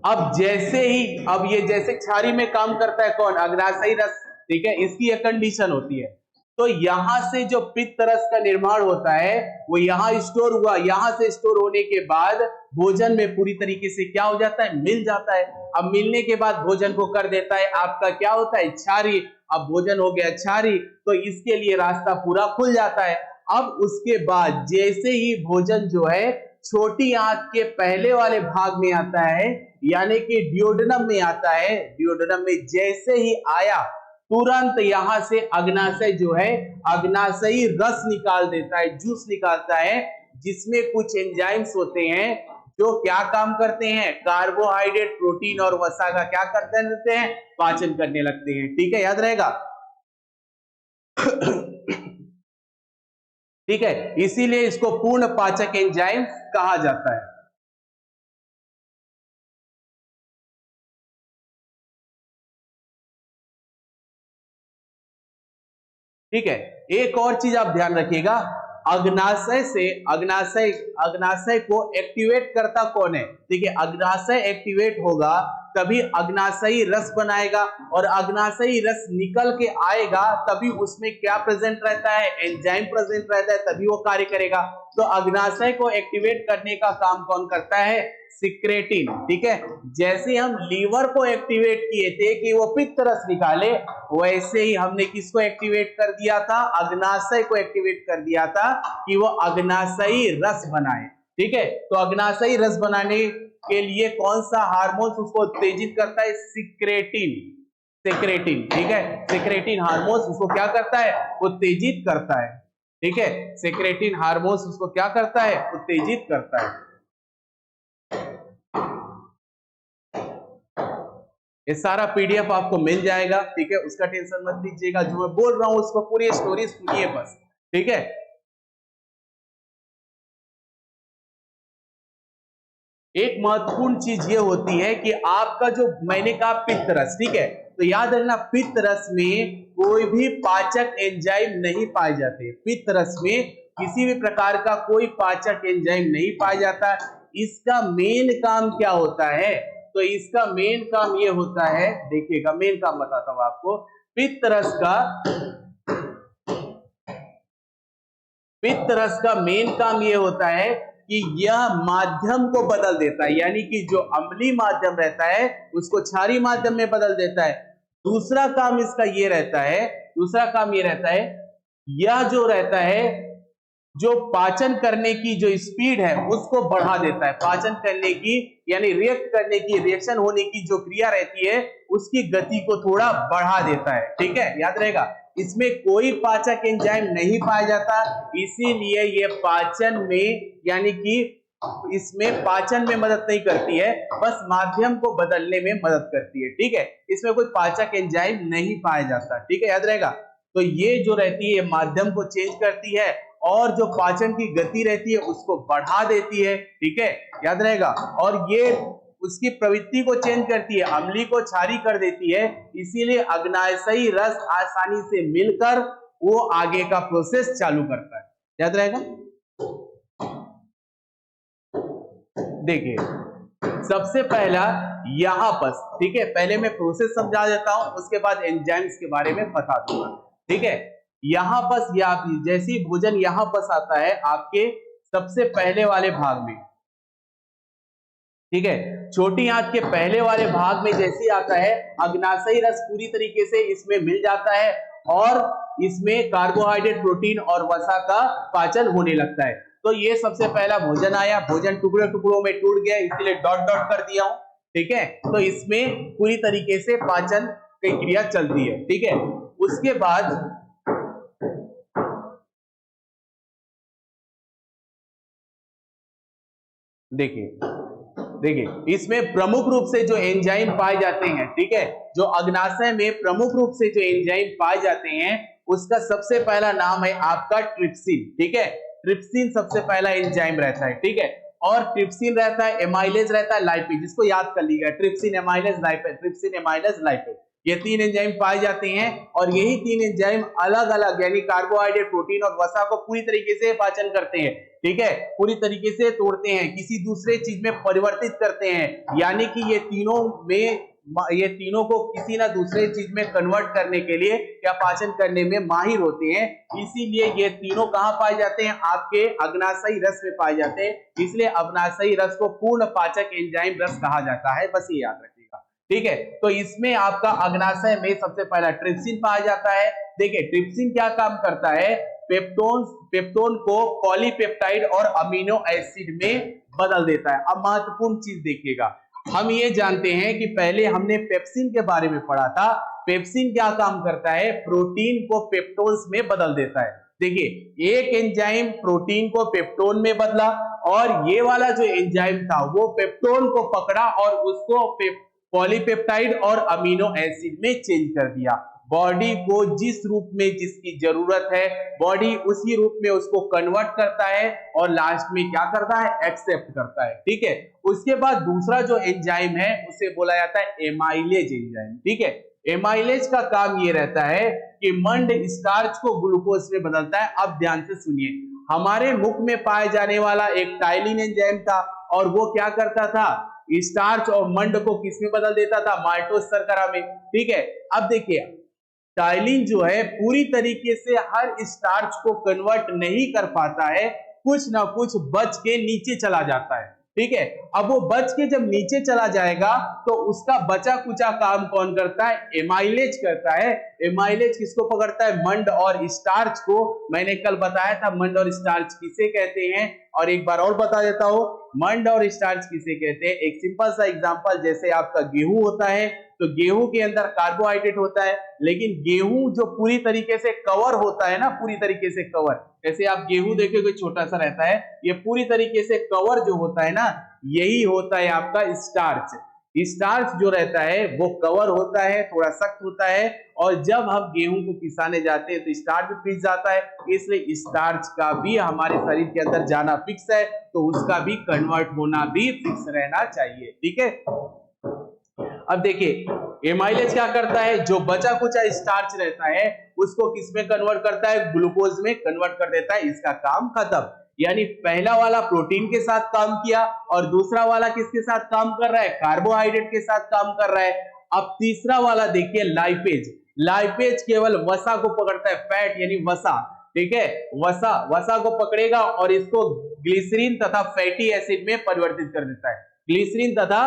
अब जैसे ही, अब ये जैसे क्षारी में काम करता है कौन? अग्नाशयी रस। ठीक है, इसकी एक कंडीशन होती है। तो यहां से जो पित्त रस का निर्माण होता है वो यहां स्टोर हुआ, यहां से स्टोर होने के बाद भोजन में पूरी तरीके से क्या हो जाता है, मिल जाता है। अब मिलने के बाद भोजन को कर देता है आपका क्या होता है, क्षारीय। अब भोजन हो गया क्षारीय, तो इसके लिए रास्ता पूरा खुल जाता है। अब उसके बाद जैसे ही भोजन जो है छोटी आंत के पहले वाले भाग में आता है, यानी कि डियोडेनम में आता है, डियोडेनम में जैसे ही आया तुरंत यहां से अग्नाशय जो है अग्नाशयी रस निकाल देता है, जूस निकालता है, जिसमें कुछ एंजाइम्स होते हैं जो क्या काम करते हैं, कार्बोहाइड्रेट, प्रोटीन और वसा का क्या करते रहते हैं, पाचन करने लगते हैं। ठीक है, याद रहेगा। ठीक है, इसीलिए इसको पूर्ण पाचक एंजाइम कहा जाता है। ठीक है, एक और चीज आप ध्यान रखिएगा, अग्नाशय से अग्नाशय को एक्टिवेट करता कौन है। देखिए, अग्नाशय एक्टिवेट होगा तभी अग्नाशयी रस बनाएगा, और अग्नाशयी रस निकल के आएगा तभी उसमें क्या प्रेजेंट रहता है, एंजाइम प्रेजेंट रहता है, तभी वो कार्य करेगा। तो अग्नाशय को एक्टिवेट करने का काम कौन करता है, सिक्रेटिन। ठीक है, जैसे हम लीवर को एक्टिवेट किए थे कि वो पित्त रस निकाले, वैसे ही हमने किसको एक्टिवेट कर दिया था, अग्नाशय को एक्टिवेट कर दिया था कि वो अग्नाशयी रस बनाए। ठीक है, तो अग्नाशयी रस बनाने के लिए कौन सा हार्मोन उसको उत्तेजित करता है, सिक्रेटिन। सिक्रेटिन, ठीक है, सिक्रेटिन हार्मोन उसको क्या करता है, उत्तेजित करता है। ठीक है, सिक्रेटिन हार्मोन उसको क्या करता है, उत्तेजित करता है। ये सारा पीडीएफ आपको मिल जाएगा। ठीक है, उसका टेंशन मत लीजिएगा, जो मैं बोल रहा हूं उसको पूरी स्टोरी सुनिए बस। ठीक है, एक महत्वपूर्ण चीज ये होती है कि आपका जो मैंने कहा पित्त रस, ठीक है, तो याद रखना पित्त रस में कोई भी पाचक एंजाइम नहीं पाए जाते। पित्त रस में किसी भी प्रकार का कोई पाचक एंजाइम नहीं पाया जाता। इसका मेन काम क्या होता है, तो इसका मेन काम ये होता है, देखिएगा मेन काम बताता हूं आपको। पित्त रस का मेन काम ये होता है कि यह माध्यम को बदल देता है, यानी कि जो अम्लीय माध्यम रहता है उसको क्षारीय माध्यम में बदल देता है। दूसरा काम इसका ये रहता है, यह जो रहता है जो पाचन करने की जो स्पीड है उसको बढ़ा देता है। पाचन करने की यानी रिएक्ट करने की, रिएक्शन होने की जो क्रिया रहती है उसकी गति को थोड़ा बढ़ा देता है। ठीक है, याद रहेगा। इसमें कोई पाचक एंजाइम नहीं पाया जाता, इसीलिए ये पाचन में यानी कि इसमें पाचन में मदद नहीं करती है, बस माध्यम को बदलने में मदद करती है। ठीक है, इसमें कोई पाचक एंजाइम नहीं पाया जाता। ठीक है, याद रहेगा। तो ये जो रहती है माध्यम को चेंज करती है और जो पाचन की गति रहती है उसको बढ़ा देती है। ठीक है, याद रहेगा। और ये उसकी प्रवृत्ति को चेंज करती है, अम्लीय को क्षारीय कर देती है, इसीलिए अग्नाशयी रस आसानी से मिलकर वो आगे का प्रोसेस चालू करता है। याद रहेगा। देखिए, सबसे पहला यहां पर, ठीक है, पहले मैं प्रोसेस समझा देता हूं, उसके बाद एंजाइम्स के बारे में बता दूंगा। ठीक है, यहां पर जैसे ही भोजन यहां पर आता है आपके सबसे पहले वाले भाग में, ठीक है, छोटी आंत के पहले वाले भाग में जैसे ही आता है अग्नाशयी रस पूरी तरीके से इसमें मिल जाता है और इसमें कार्बोहाइड्रेट, प्रोटीन और वसा का पाचन होने लगता है। तो ये सबसे पहला भोजन आया, भोजन टुकड़े टुकड़ों में टूट गया, इसलिए डॉट डॉट कर दिया हूं। ठीक है, तो इसमें पूरी तरीके से पाचन की क्रिया चलती है। ठीक है, उसके बाद देखिए इसमें प्रमुख रूप से जो एंजाइम पाए जाते हैं, ठीक है, जो अग्नाशय में प्रमुख रूप से जो एंजाइम पाए जाते हैं उसका सबसे पहला नाम है आपका ट्रिप्सिन। ठीक है, ट्रिप्सिन सबसे पहला एंजाइम रहता है। ठीक है, और ट्रिप्सिन रहता है, एमाइलेज रहता है, लाइपेज, जिसको याद कर लीजिएगा, trypsin, amylase, lipase, trypsin, amylase, lipase, ये तीन एंजाइम पाए जाते हैं। और यही तीन एंजाइम अलग अलग यानी कार्बोहाइड्रेट, प्रोटीन और वसा को पूरी तरीके से पाचन करते हैं। ठीक है, पूरी तरीके से तोड़ते हैं, किसी दूसरे चीज में परिवर्तित करते हैं, यानी कि ये तीनों में ये तीनों को किसी ना दूसरे चीज में कन्वर्ट करने के लिए या पाचन करने में माहिर होते हैं, इसीलिए ये तीनों कहाँ पाए जाते हैं, आपके अग्नाशयी रस में पाए जाते हैं। इसलिए अग्नाशयी रस को पूर्ण पाचक एंजाइम रस कहा जाता है, बस ये याद रखिएगा। ठीक है, तो इसमें आपका अग्नाशय में सबसे पहला ट्रिप्सिन पाया जाता है। देखिए ट्रिप्सिन क्या काम करता है, पेप्टोन को पॉलीपेप्टाइड और अमीनो एसिड में बदल देता है। अब महत्वपूर्ण चीज देखिएगा, हम ये जानते हैं कि पहले हमने पेप्सिन के बारे में पढ़ा था। पेप्सिन क्या काम करता है, प्रोटीन को पेप्टोन्स में बदल देता है। देखिए एक एंजाइम प्रोटीन को पेप्टोन में बदला और ये वाला जो एंजाइम था वो पेप्टोन को पकड़ा और उसको पॉलीपेप्टाइड और अमीनो एसिड में चेंज कर दिया। बॉडी को जिस रूप में जिसकी जरूरत है, बॉडी उसी रूप में उसको कन्वर्ट करता है और लास्ट में क्या करता है, एक्सेप्ट करता है। ठीक है, उसके बाद दूसरा जो एंजाइम है उसे बोला जाता है एमाइलेज एंजाइम। ठीक है, एमाइलेज का काम ये रहता है कि मंड स्टार्च को ग्लूकोज में बदलता है। अब ध्यान से सुनिए, हमारे मुख में पाए जाने वाला एक टाइलिन एंजाइम था और वो क्या करता था, स्टार्च और मंड को किस में बदल देता था, माल्टोज शर्करा में। ठीक है, अब देखिए टाइलिन जो है पूरी तरीके से हर स्टार्च को कन्वर्ट नहीं कर पाता है, कुछ ना कुछ बच के नीचे चला जाता है। ठीक है, अब वो बच के जब नीचे चला जाएगा तो उसका बचा कुचा काम कौन करता है, एमाइलेज करता है। एमाइलेज किसको पकड़ता है, मंड और स्टार्च को। मैंने कल बताया था मंड और स्टार्च किसे कहते हैं, और एक बार और बता देता हूं मंड और स्टार्च किसे कहते हैं। एक सिंपल सा एग्जांपल, जैसे आपका गेहूं होता है तो गेहूं के अंदर कार्बोहाइड्रेट होता है, लेकिन गेहूं जो पूरी तरीके से कवर होता है ना, पूरी तरीके से कवर, जैसे आप गेहूं देखोगे छोटा सा रहता है, ये पूरी तरीके से कवर जो होता है ना, यही होता है आपका स्टार्च। स्टार्च जो रहता है वो कवर होता है, थोड़ा सख्त होता है, और जब हम गेहूं को पिसाने जाते हैं तो स्टार्च भी पिस जाता है। इसलिए स्टार्च का भी हमारे शरीर के अंदर जाना फिक्स है, तो उसका भी कन्वर्ट होना भी फिक्स रहना चाहिए। ठीक है, अब देखिए एमाइलेज क्या करता है, जो बचा कुचा स्टार्च रहता है उसको किसमें कन्वर्ट करता है, ग्लूकोज में कन्वर्ट कर देता है। इसका काम खत्म। यानी पहला वाला प्रोटीन के साथ काम किया और दूसरा वाला किसके साथ काम कर रहा है, कार्बोहाइड्रेट के साथ काम कर रहा है। अब तीसरा वाला देखिए लाइपेज। लाइपेज केवल वसा को पकड़ता है, फैट यानी वसा। ठीक है, वसा को पकड़ेगा और इसको ग्लिसरीन तथा फैटी एसिड में परिवर्तित कर देता है। ग्लिसरीन तथा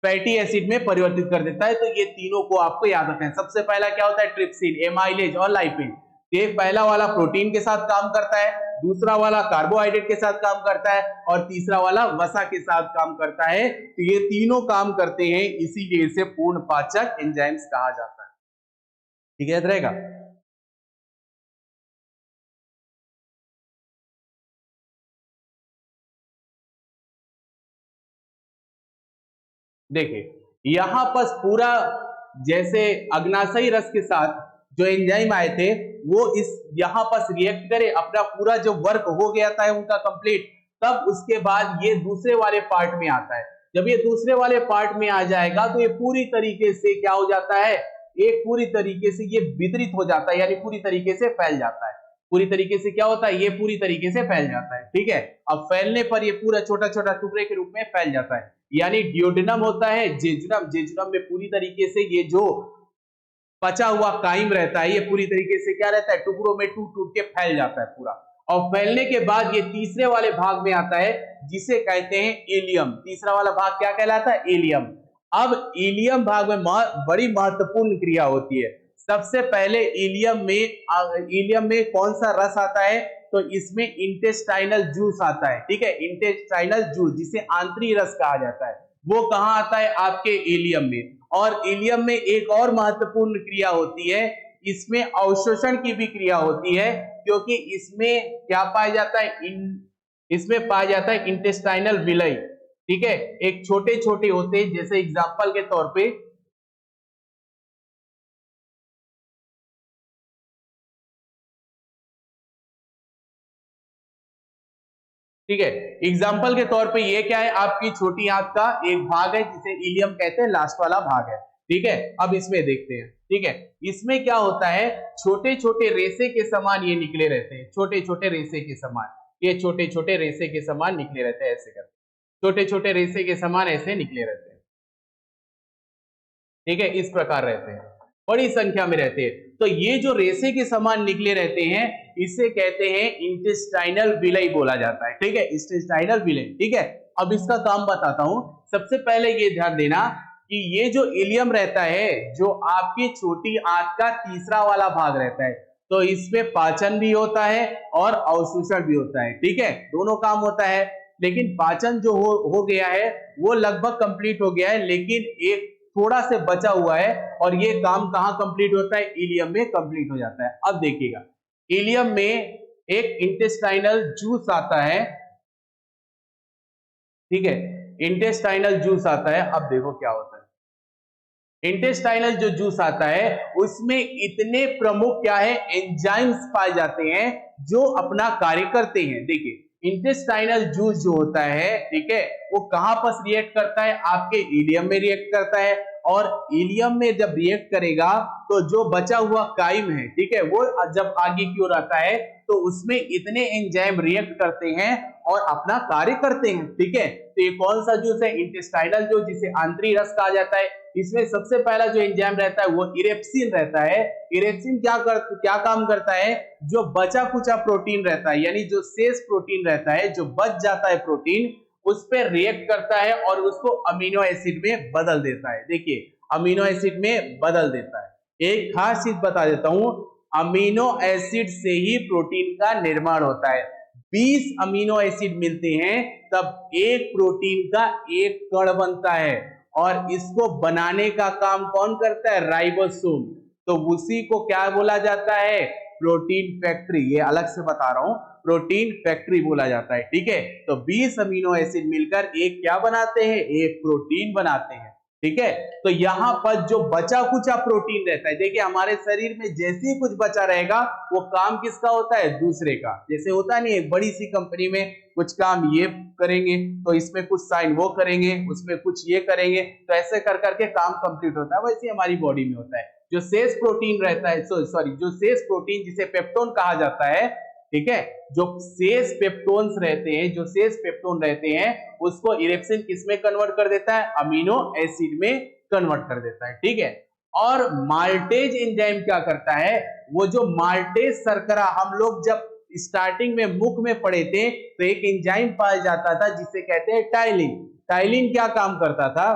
फैटी एसिड में परिवर्तित कर देता है। तो ये तीनों को आपको याद रखना है। सबसे पहला क्या होता है, ट्रिप्सिन, एमाइलेज और लाइपेज। ये पहला वाला प्रोटीन के साथ काम करता है, दूसरा वाला कार्बोहाइड्रेट के साथ काम करता है और तीसरा वाला वसा के साथ काम करता है। तो ये तीनों काम करते हैं, इसीलिए इसे पूर्ण पाचक एंजाइम्स कहा जाता है। ठीक है, याद रहेगा। देखिए यहां पर पूरा, जैसे अग्नाशयी रस के साथ जो एंजाइम आए थे वो इस यहां पर रिएक्ट करे, अपना पूरा जो वर्क हो गया था उनका कंप्लीट, तब उसके बाद ये दूसरे वाले पार्ट में आता है। जब ये दूसरे वाले पार्ट में आ जाएगा तो ये पूरी तरीके से क्या हो जाता है, एक पूरी तरीके से ये वितरित हो जाता है, यानी पूरी तरीके से फैल जाता है। पूरी तरीके से क्या होता है, ये पूरी तरीके से फैल जाता है। ठीक है, अब फैलने पर ये पूरा छोटा छोटा टुकड़े के रूप में फैल जाता है। यानी ड्यूडेनम होता है, जेजुनम, जेजुनम में पूरी तरीके से ये जो पचा हुआ काइम रहता है ये पूरी तरीके से क्या रहता है, टुकड़ों में टूट टूट के फैल जाता है पूरा। और फैलने के बाद ये तीसरे वाले भाग में आता है जिसे कहते हैं इलियम। तीसरा वाला भाग क्या कहलाता है, इलियम। अब इलियम भाग में बड़ी महत्वपूर्ण क्रिया होती है। सबसे पहले इलियम में कौन सा रस आता है, तो इसमें इंटेस्टाइनल जूस आता है। ठीक है, इंटेस्टाइनल जूस जिसे आंतरिक रस कहा जाता है, वो कहां आता है, आपके इलियम में। और इलियम में एक और महत्वपूर्ण क्रिया होती है, इसमें अवशोषण की भी क्रिया होती है, क्योंकि इसमें क्या पाया जाता है, इसमें पाया जाता है इंटेस्टाइनल विलय। ठीक है, एक छोटे छोटे होते हैं, जैसे एग्जांपल के तौर पे ठीक है, एग्जाम्पल के तौर पे ये क्या है, आपकी छोटी आंत का एक भाग है जिसे इलियम कहते हैं, लास्ट वाला भाग है। ठीक है, अब इसमें देखते हैं। ठीक है, इसमें क्या होता है, छोटे छोटे रेसे के समान ये निकले रहते हैं, छोटे छोटे रेसे के समान, ये छोटे छोटे रेसे के समान निकले रहते हैं, ऐसे करते छोटे छोटे रेसे के समान ऐसे निकले रहते हैं। ठीक है, इस प्रकार रहते हैं, बड़ी संख्या में रहते हैं। तो ये जो रेसे के समान निकले रहते हैं, इसे कहते हैं इंटेस्टाइनल विलाई बोला जाता है। ठीक है, इंटेस्टाइनल विलाई। ठीक है, अब इसका काम बताता हूं। सबसे पहले ये ध्यान देना कि ये जो इलियम रहता है, जो आपकी छोटी आंत का तीसरा वाला भाग रहता है, तो इसमें पाचन भी होता है और अवशोषण भी होता है। ठीक है, दोनों काम होता है। लेकिन पाचन जो हो गया है वो लगभग कंप्लीट हो गया है, लेकिन एक थोड़ा से बचा हुआ है, और ये काम कहां कंप्लीट होता है? इलियम में कंप्लीट हो जाता है। अब देखिएगा, इलियम में एक इंटेस्टाइनल जूस आता है। ठीक है, इंटेस्टाइनल जूस आता है। अब देखो क्या होता है, इंटेस्टाइनल जो जूस आता है उसमें इतने प्रमुख क्या है, एंजाइम्स पाए जाते हैं जो अपना कार्य करते हैं। देखिए, इंटेस्टाइनल जूस जो होता है, ठीक है, वो कहां पर रिएक्ट करता है? आपके इलियम में रिएक्ट करता है, और इलियम में जब रिएक्ट करेगा तो जो बचा हुआ काइम है, ठीक है, वो जब आगे की ओर आता है तो उसमें इतने एंजाइम रिएक्ट करते हैं और अपना कार्य करते हैं। ठीक है, तो ये कौन सा जूस है? इंटेस्टाइनल जूस, जिसे आंतरिक रस कहा जाता है। इसमें सबसे पहला जो एंजाइम रहता है वो इरेप्सिन रहता है। इरेप्सिन क्या काम करता है? जो बचा कुचा प्रोटीन रहता है, यानी जो शेष प्रोटीन रहता है, जो बच जाता है प्रोटीन, उस पर रिएक्ट करता है और उसको अमीनो एसिड में बदल देता है। देखिए, अमीनो एसिड में बदल देता है। एक खास चीज बता देता हूं, अमीनो एसिड से ही प्रोटीन का निर्माण होता है। 20 अमीनो एसिड मिलते हैं तब एक प्रोटीन का एक कण बनता है, और इसको बनाने का काम कौन करता है? राइबोसोम। तो उसी को क्या बोला जाता है? Protein factory. ये अलग से बता रहा हूं, प्रोटीन फैक्ट्री बोला जाता है। ठीक है, तो 20 अमीनो एसिड मिलकर एक क्या बनाते हैं? एक प्रोटीन बनाते हैं। ठीक है, तो यहां पर जो बचा कुचा प्रोटीन रहता है, देखिए हमारे शरीर में जैसे ही कुछ बचा रहेगा वो काम किसका होता है? दूसरे का। जैसे होता नहीं, एक बड़ी सी कंपनी में कुछ काम ये करेंगे तो इसमें कुछ साइन वो करेंगे, उसमें कुछ ये करेंगे, तो ऐसे कर करके काम कंप्लीट होता है। वैसे हमारी बॉडी में होता है, जो शेष प्रोटीन रहता है, सॉरी, जो शेष प्रोटीन जिसे पेप्टोन कहा जाता है, ठीक है, जो शेष पेप्टोन्स रहते हैं, जो शेष पेप्टोन रहते हैं, उसको इरेप्सिन किसमें कन्वर्ट कर देता है? अमीनो एसिड में कन्वर्ट कर देता है। ठीक है, और माल्टेज एंजाइम क्या करता है? वो जो माल्टेज शर्करा हम लोग जब स्टार्टिंग में मुख में पढ़े थे, तो एक एंजाइम पाया जाता था जिसे कहते हैं टाइलिन। टाइलिन क्या काम करता था?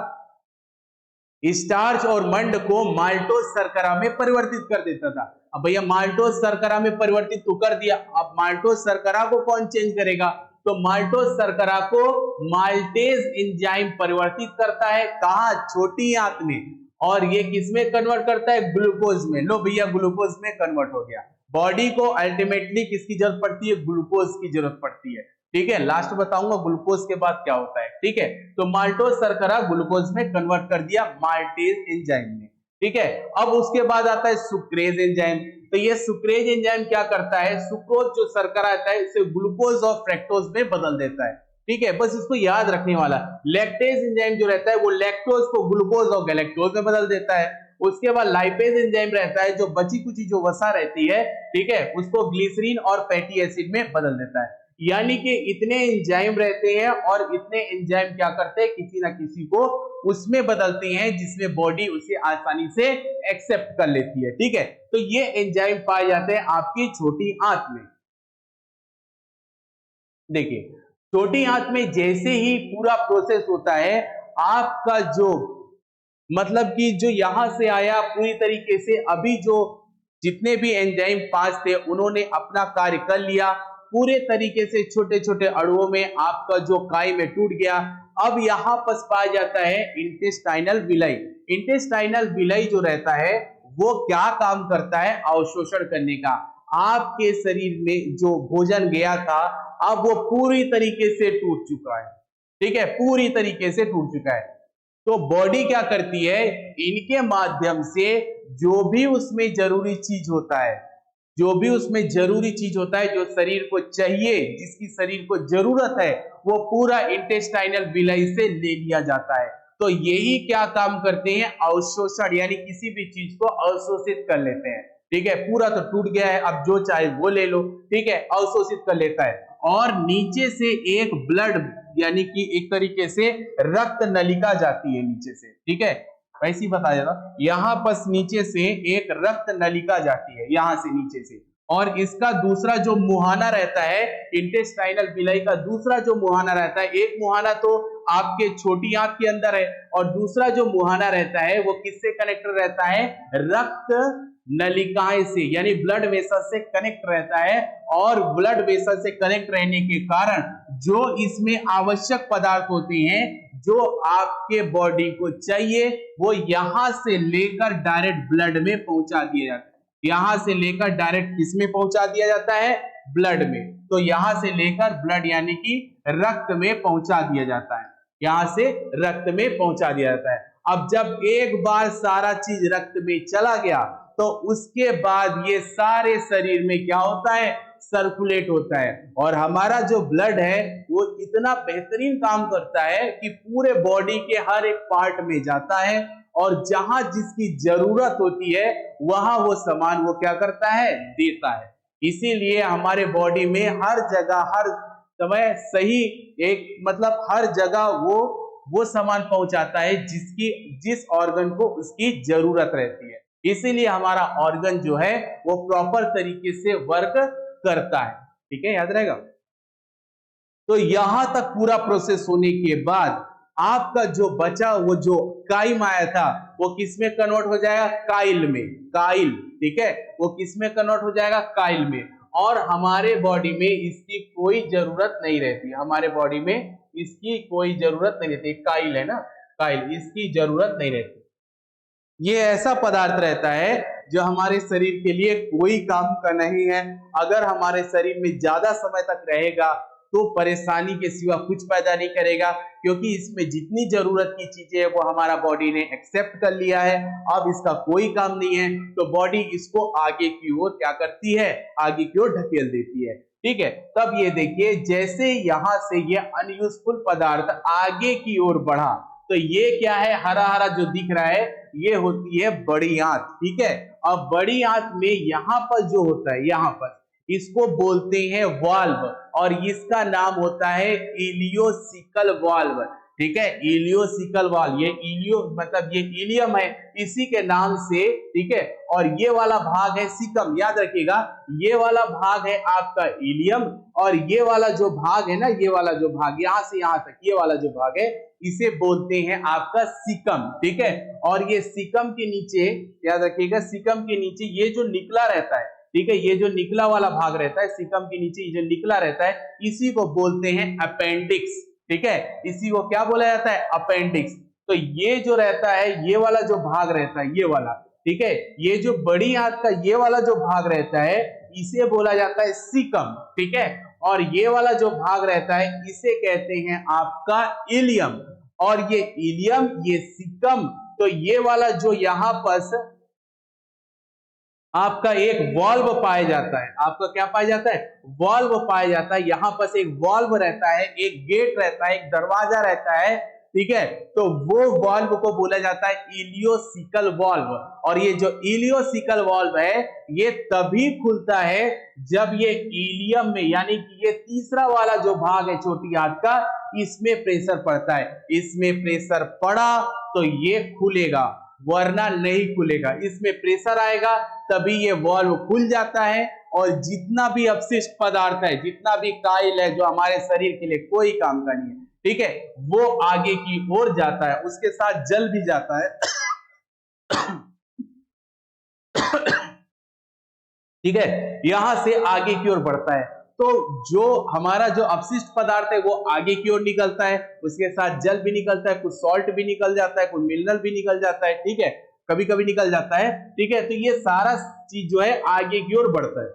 स्टार्च और मंड को माल्टोज शर्करा में परिवर्तित कर देता था। अब भैया माल्टोज शर्करा में परिवर्तित तो कर दिया, अब माल्टोज शर्करा को कौन चेंज करेगा? तो माल्टोज शर्करा को माल्टेज एंजाइम परिवर्तित करता है। कहां? छोटी आंत में। और ये किसमें कन्वर्ट करता है? ग्लूकोज में। लो भैया, ग्लूकोज में कन्वर्ट हो गया। बॉडी को अल्टीमेटली किसकी जरूरत पड़ती है? ग्लूकोज की जरूरत पड़ती है। ठीक है, लास्ट बताऊंगा ग्लूकोज के बाद क्या होता है। ठीक है, तो माल्टोज शर्करा ग्लूकोज में कन्वर्ट कर दिया माल्टेज एंजाइम में। ठीक है, अब उसके बाद आता है सुक्रेज एंजाइम। तो ये सुक्रेज एंजाइम क्या करता है? सुक्रोज जो शर्करा आता है उसे ग्लूकोज और फ्रक्टोज में बदल देता है। ठीक है, बस इसको याद रखने वाला। लैक्टेज एंजाइम जो रहता है वो लैक्टोज को ग्लूकोज और गैलेक्टोज में बदल देता है। उसके बाद लाइपेज एंजाइम रहता है, जो बची कुची जो वसा रहती है, ठीक है, उसको ग्लिसरीन और फैटी एसिड में बदल देता है। यानी कि इतने एंजाइम रहते हैं, और इतने एंजाइम क्या करते हैं? किसी ना किसी को उसमें बदलते हैं जिसमें बॉडी उसे आसानी से एक्सेप्ट कर लेती है। ठीक है, तो ये एंजाइम पाए जाते हैं आपकी छोटी आंत में। देखिए, छोटी आंत में जैसे ही पूरा प्रोसेस होता है, आपका जो मतलब कि जो यहां से आया पूरी तरीके से, अभी जो जितने भी एंजाइम पास थे उन्होंने अपना कार्य कर लिया पूरे तरीके से। छोटे छोटे अणुओं में आपका जो काई में टूट गया। अब यहां पर पाया जाता है इंटेस्टाइनल विलाई। इंटेस्टाइनल विलाई जो रहता है वो क्या काम करता है? अवशोषण करने का। आपके शरीर में जो भोजन गया था, अब वो पूरी तरीके से टूट चुका है। ठीक है, पूरी तरीके से टूट चुका है। तो बॉडी क्या करती है? इनके माध्यम से जो भी उसमें जरूरी चीज होता है, जो भी उसमें जरूरी चीज होता है, जो शरीर को चाहिए, जिसकी शरीर को जरूरत है, वो पूरा इंटेस्टाइनल विलाई से ले लिया जाता है। तो यही क्या काम करते हैं? अवशोषण, यानी किसी भी चीज को अवशोषित कर लेते हैं। ठीक है, पूरा तो टूट गया है, अब जो चाहे वो ले लो। ठीक है, अवशोषित कर लेता है। और नीचे से एक ब्लड, यानी कि एक तरीके से रक्त नलिका जाती है नीचे से। ठीक है, वैसे ही बताया जाता, यहाँ पर नीचे से एक रक्त नलिका जाती है, यहाँ से नीचे से, और इसका दूसरा जो मुहाना रहता है, इंटेस्टाइनल विलाई का दूसरा जो मुहाना रहता है, एक मुहाना तो आपके छोटी आंत के अंदर है और दूसरा जो मुहाना रहता है वो किससे कनेक्ट रहता है, रक्त नलिकाएं से, यानी ब्लड वेसल से कनेक्ट रहता है। और ब्लड वेसल से कनेक्ट रहने के कारण जो इसमें आवश्यक पदार्थ होते हैं जो आपके बॉडी को चाहिए वो यहां से लेकर डायरेक्ट ब्लड में पहुंचा दिया जाता है। यहां से लेकर डायरेक्ट किसमें पहुंचा दिया जाता है, ब्लड में। तो यहां से लेकर ब्लड यानी कि रक्त में पहुंचा दिया जाता है, यहां से रक्त में पहुंचा दिया जाता है। अब जब एक बार सारा चीज रक्त में चला गया तो उसके बाद ये सारे शरीर में क्या होता है, सर्कुलेट होता है। और हमारा जो ब्लड है वो इतना बेहतरीन काम करता है कि पूरे बॉडी के हर एक पार्ट में जाता है और जहां जिसकी जरूरत होती है वहां वो सामान वो क्या करता है, देता है। इसीलिए हमारे बॉडी में हर जगह हर समय सही एक मतलब हर जगह वो सामान पहुंचाता है जिस ऑर्गन को उसकी जरूरत रहती है। इसीलिए हमारा ऑर्गन जो है वो प्रॉपर तरीके से वर्क करता है। ठीक है, याद रहेगा। तो यहां तक पूरा प्रोसेस होने के बाद आपका जो बचा वो जो काइम आया था वो किसमें कन्वर्ट हो जाएगा, काइल में, काइल। ठीक है, वो किसमें कन्वर्ट हो जाएगा, काइल में। और हमारे बॉडी में इसकी कोई जरूरत नहीं रहती, हमारे बॉडी में इसकी कोई जरूरत नहीं रहती। काइल है ना, काइल, इसकी जरूरत नहीं रहती। ये ऐसा पदार्थ रहता है जो हमारे शरीर के लिए कोई काम का नहीं है। अगर हमारे शरीर में ज्यादा समय तक रहेगा तो परेशानी के सिवा कुछ पैदा नहीं करेगा, क्योंकि इसमें जितनी जरूरत की चीजें है वो हमारा बॉडी ने एक्सेप्ट कर लिया है। अब इसका कोई काम नहीं है तो बॉडी इसको आगे की ओर क्या करती है, आगे की ओर ढकेल देती है। ठीक है, तब ये देखिए जैसे यहां से ये अनयूजफुल पदार्थ आगे की ओर बढ़ा तो ये क्या है, हरा हरा जो दिख रहा है ये होती है बड़ी आंत। ठीक है, अब बड़ी आंत में यहां पर जो होता है, यहां पर इसको बोलते हैं वाल्व और इसका नाम होता है इलियोसिकल वाल्व। ठीक है, इलियोसिकल वाल्व, ये इलियो मतलब ये इलियम है इसी के नाम से। ठीक है, और ये वाला भाग है सिकम, याद रखिएगा ये वाला भाग है आपका इलियम और ये वाला जो भाग है ना, ये वाला जो भाग यहां से यहां तक ये वाला जो भाग है इसे बोलते हैं आपका सिकम। ठीक है, और ये सिकम के नीचे याद रखिएगा, सिकम के नीचे ये जो निकला रहता है, ठीक है, ये जो निकला वाला भाग रहता है सिकम के नीचे ये जो निकला रहता है इसी को बोलते हैं अपेंडिक्स। ठीक है, इसी को क्या बोला जाता है, अपेंडिक्स। तो ये जो रहता है ये वाला जो भाग रहता है ये वाला, ठीक है, ये जो बड़ी आंत का ये वाला जो भाग रहता है इसे बोला जाता है सिकम। ठीक है, और ये वाला जो भाग रहता है इसे कहते हैं आपका इलियम। और ये इलियम ये सिकम, तो ये वाला जो यहां पर आपका एक वाल्व पाया जाता है, आपका क्या पाया जाता है, वाल्व पाया जाता है। यहां पर एक वाल्व रहता है, एक गेट रहता है, एक दरवाजा रहता है। ठीक है, तो वो वाल्व को बोला जाता है इलियोसिकल वाल्व। और ये जो इलियोसिकल वाल्व है ये तभी खुलता है जब ये इलियम में यानी कि ये तीसरा वाला जो भाग है छोटी आंत का इसमें प्रेशर पड़ता है। इसमें प्रेशर पड़ा तो ये खुलेगा वरना नहीं खुलेगा। इसमें प्रेशर आएगा तभी ये वाल्व खुल जाता है और जितना भी अपशिष्ट पदार्थ है, जितना भी काइल है जो हमारे शरीर के लिए कोई काम का नहीं है, ठीक है, वो आगे की ओर जाता है, उसके साथ जल भी जाता है। ठीक है, यहां से आगे की ओर बढ़ता है। तो जो हमारा जो अपशिष्ट पदार्थ है वो आगे की ओर निकलता है, उसके साथ जल भी निकलता है, कुछ सॉल्ट भी निकल जाता है, कुछ मिनरल भी निकल जाता है। ठीक है, कभी कभी निकल जाता है। ठीक है, तो ये सारा चीज जो है आगे की ओर बढ़ता है,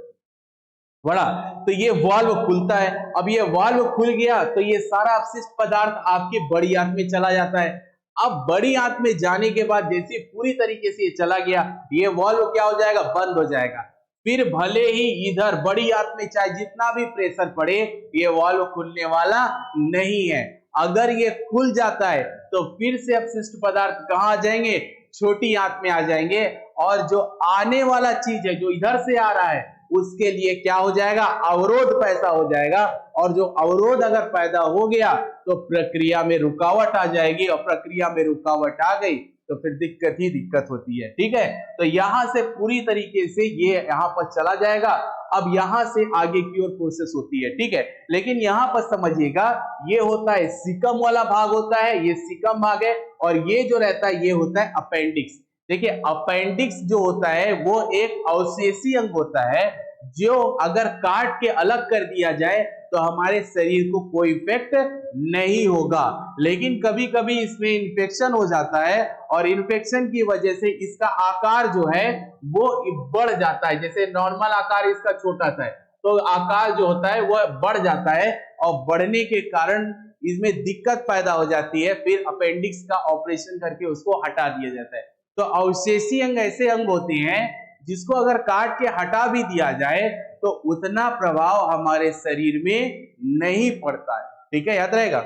बड़ा, तो ये वाल्व खुलता है। अब ये वाल्व खुल गया तो ये सारा अपशिष्ट पदार्थ आपके बड़ी आंत में चला जाता है। अब बड़ी आंत में जाने के बाद जैसे पूरी तरीके से ये चला गया, ये वाल्व क्या हो जाएगा, बंद हो जाएगा। फिर भले ही इधर बड़ी आंत में चाहे जितना भी प्रेशर पड़े ये वाल्व खुलने वाला नहीं है। अगर ये खुल जाता है तो फिर से अपशिष्ट पदार्थ कहां आ जाएंगे, छोटी आंत में आ जाएंगे। और जो आने वाला चीज है जो इधर से आ रहा है उसके लिए क्या हो जाएगा, अवरोध पैदा हो जाएगा। और जो अवरोध अगर पैदा हो गया तो प्रक्रिया में रुकावट आ जाएगी, और प्रक्रिया में रुकावट आ गई तो फिर दिक्कत ही दिक्कत होती है। ठीक है, तो यहां से पूरी तरीके से ये यहाँ पर चला जाएगा। अब यहां से आगे की ओर प्रोसेस होती है। ठीक है, लेकिन यहां पर समझिएगा ये होता है सीकम वाला भाग होता है, ये सीकम भाग है, और ये जो रहता है ये होता है अपेंडिक्स। देखिए अपेंडिक्स जो होता है वो एक अवशेषी अंग होता है, जो अगर काट के अलग कर दिया जाए तो हमारे शरीर को कोई इफेक्ट नहीं होगा, लेकिन कभी कभी इसमें इन्फेक्शन हो जाता है और इन्फेक्शन की वजह से इसका आकार जो है वो बढ़ जाता है। जैसे नॉर्मल आकार इसका छोटा सा है, तो आकार जो होता है वो बढ़ जाता है, और बढ़ने के कारण इसमें दिक्कत पैदा हो जाती है। फिर अपेंडिक्स का ऑपरेशन करके उसको हटा दिया जाता है। तो अवशेषी अंग ऐसे अंग होते हैं जिसको अगर काट के हटा भी दिया जाए तो उतना प्रभाव हमारे शरीर में नहीं पड़ता है। ठीक है, याद रहेगा।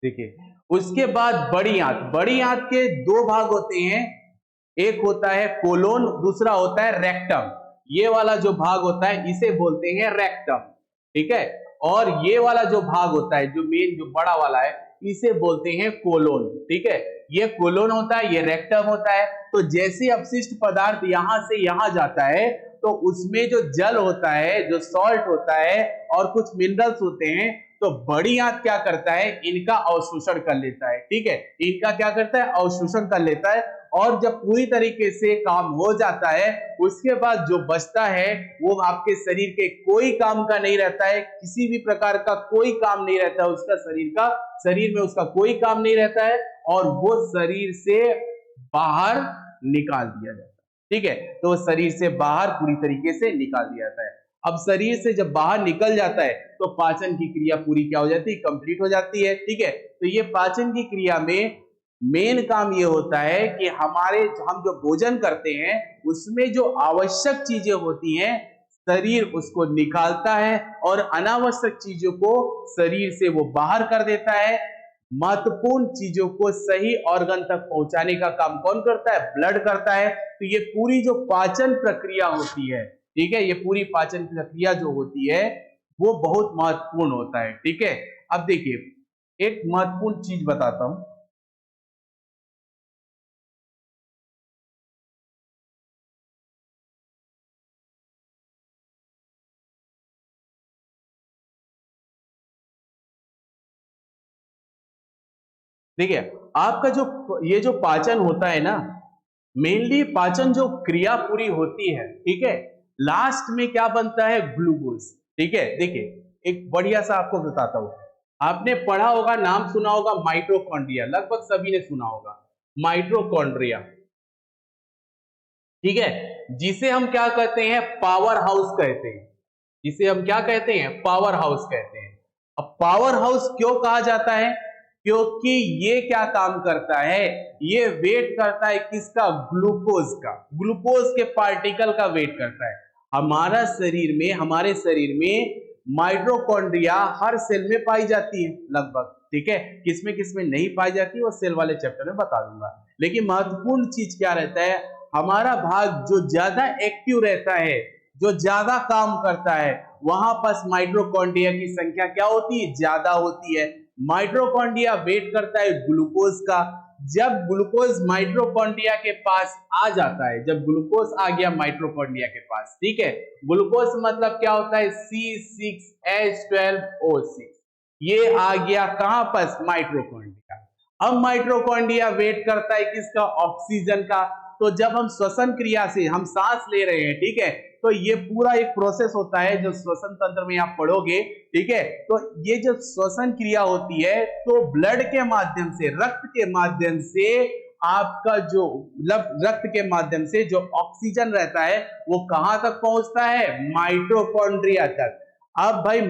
देखिए उसके बाद बड़ी आंत। बड़ी आंत के दो भाग होते हैं, एक होता है कोलोन, दूसरा होता है रेक्टम। ये वाला जो भाग होता है इसे बोलते हैं रेक्टम। ठीक है, और ये वाला जो भाग होता है जो मेन जो बड़ा वाला है इसे बोलते हैं कोलोन। ठीक है, ये कोलोन होता है, ये रेक्टम होता है। तो जैसे अपशिष्ट पदार्थ यहां से यहां जाता है तो उसमें जो जल होता है, जो सॉल्ट होता है और कुछ मिनरल्स होते हैं, तो बड़ी आंत क्या करता है, इनका अवशोषण कर लेता है। ठीक है, इनका क्या करता है, अवशोषण कर लेता है। और जब पूरी तरीके से काम हो जाता है उसके बाद जो बचता है वो आपके शरीर के कोई काम का नहीं रहता है, किसी भी प्रकार का कोई काम नहीं रहता है उसका, शरीर में उसका कोई काम नहीं रहता है, और वो शरीर से बाहर निकाल दिया जाता है। ठीक है, तो शरीर से बाहर पूरी तरीके से निकाल दिया जाता है। अब शरीर से जब बाहर निकल जाता है तो पाचन की क्रिया पूरी क्या हो जाती है, कंप्लीट हो जाती है। ठीक है, तो ये पाचन की क्रिया में मेन काम ये होता है कि हम जो भोजन करते हैं उसमें जो आवश्यक चीजें होती हैं शरीर उसको निकालता है, और अनावश्यक चीजों को शरीर से वो बाहर कर देता है। महत्वपूर्ण चीजों को सही ऑर्गन तक पहुंचाने का काम कौन करता है, ब्लड करता है। तो ये पूरी जो पाचन प्रक्रिया होती है, ठीक है, ये पूरी पाचन प्रक्रिया जो होती है वो बहुत महत्वपूर्ण होता है। ठीक है, अब देखिए एक महत्वपूर्ण चीज बताता हूं। देखिए आपका जो ये जो पाचन होता है ना, मेनली पाचन जो क्रिया पूरी होती है, ठीक है, लास्ट में क्या बनता है, ग्लूकोज। ठीक है, देखिए एक बढ़िया सा आपको बताता हूं। आपने पढ़ा होगा, नाम सुना होगा माइटोकॉन्ड्रिया, लगभग सभी ने सुना होगा माइटोकॉन्ड्रिया। ठीक है, जिसे हम क्या कहते हैं, पावर हाउस कहते हैं। जिसे हम क्या कहते हैं, पावर हाउस कहते हैं। अब पावर हाउस क्यों कहा जाता है, क्योंकि ये क्या काम करता है, ये वेट करता है किसका, ग्लूकोज का, ग्लूकोज के पार्टिकल का वेट करता है। हमारे शरीर में माइटोकॉन्ड्रिया हर सेल में पाई जाती है लगभग। ठीक है, किसमें किसमें नहीं पाई जाती वो सेल वाले चैप्टर में बता दूंगा। लेकिन महत्वपूर्ण चीज क्या रहता है, हमारा भाग जो ज्यादा एक्टिव रहता है, जो ज्यादा काम करता है, वहां पर माइटोकॉन्ड्रिया की संख्या क्या होती है, ज्यादा होती है। माइटोकॉन्ड्रिया वेट करता है ग्लूकोज का। जब ग्लूकोज माइटोकॉन्ड्रिया के पास आ जाता है, जब ग्लूकोज आ गया माइटोकॉन्ड्रिया के पास, ठीक है, ग्लूकोज मतलब क्या होता है, C6H12O6, ये आ गया कहां पर, माइटोकॉन्ड्रिया। अब माइटोकॉन्ड्रिया वेट करता है किसका, ऑक्सीजन का। तो जब हम श्वसन क्रिया से हम सांस ले रहे हैं, ठीक है, तो ये पूरा एक प्रोसेस होता है जो श्वसन तंत्र में आप पढ़ोगे। ठीक है, तो ये जो श्वसन क्रिया होती है तो ब्लड के माध्यम से, रक्त के माध्यम से, आपका जो रक्त के माध्यम से जो ऑक्सीजन रहता है वो कहां तक पहुंचता है, माइटोकॉन्ड्रिया तक। अब भाई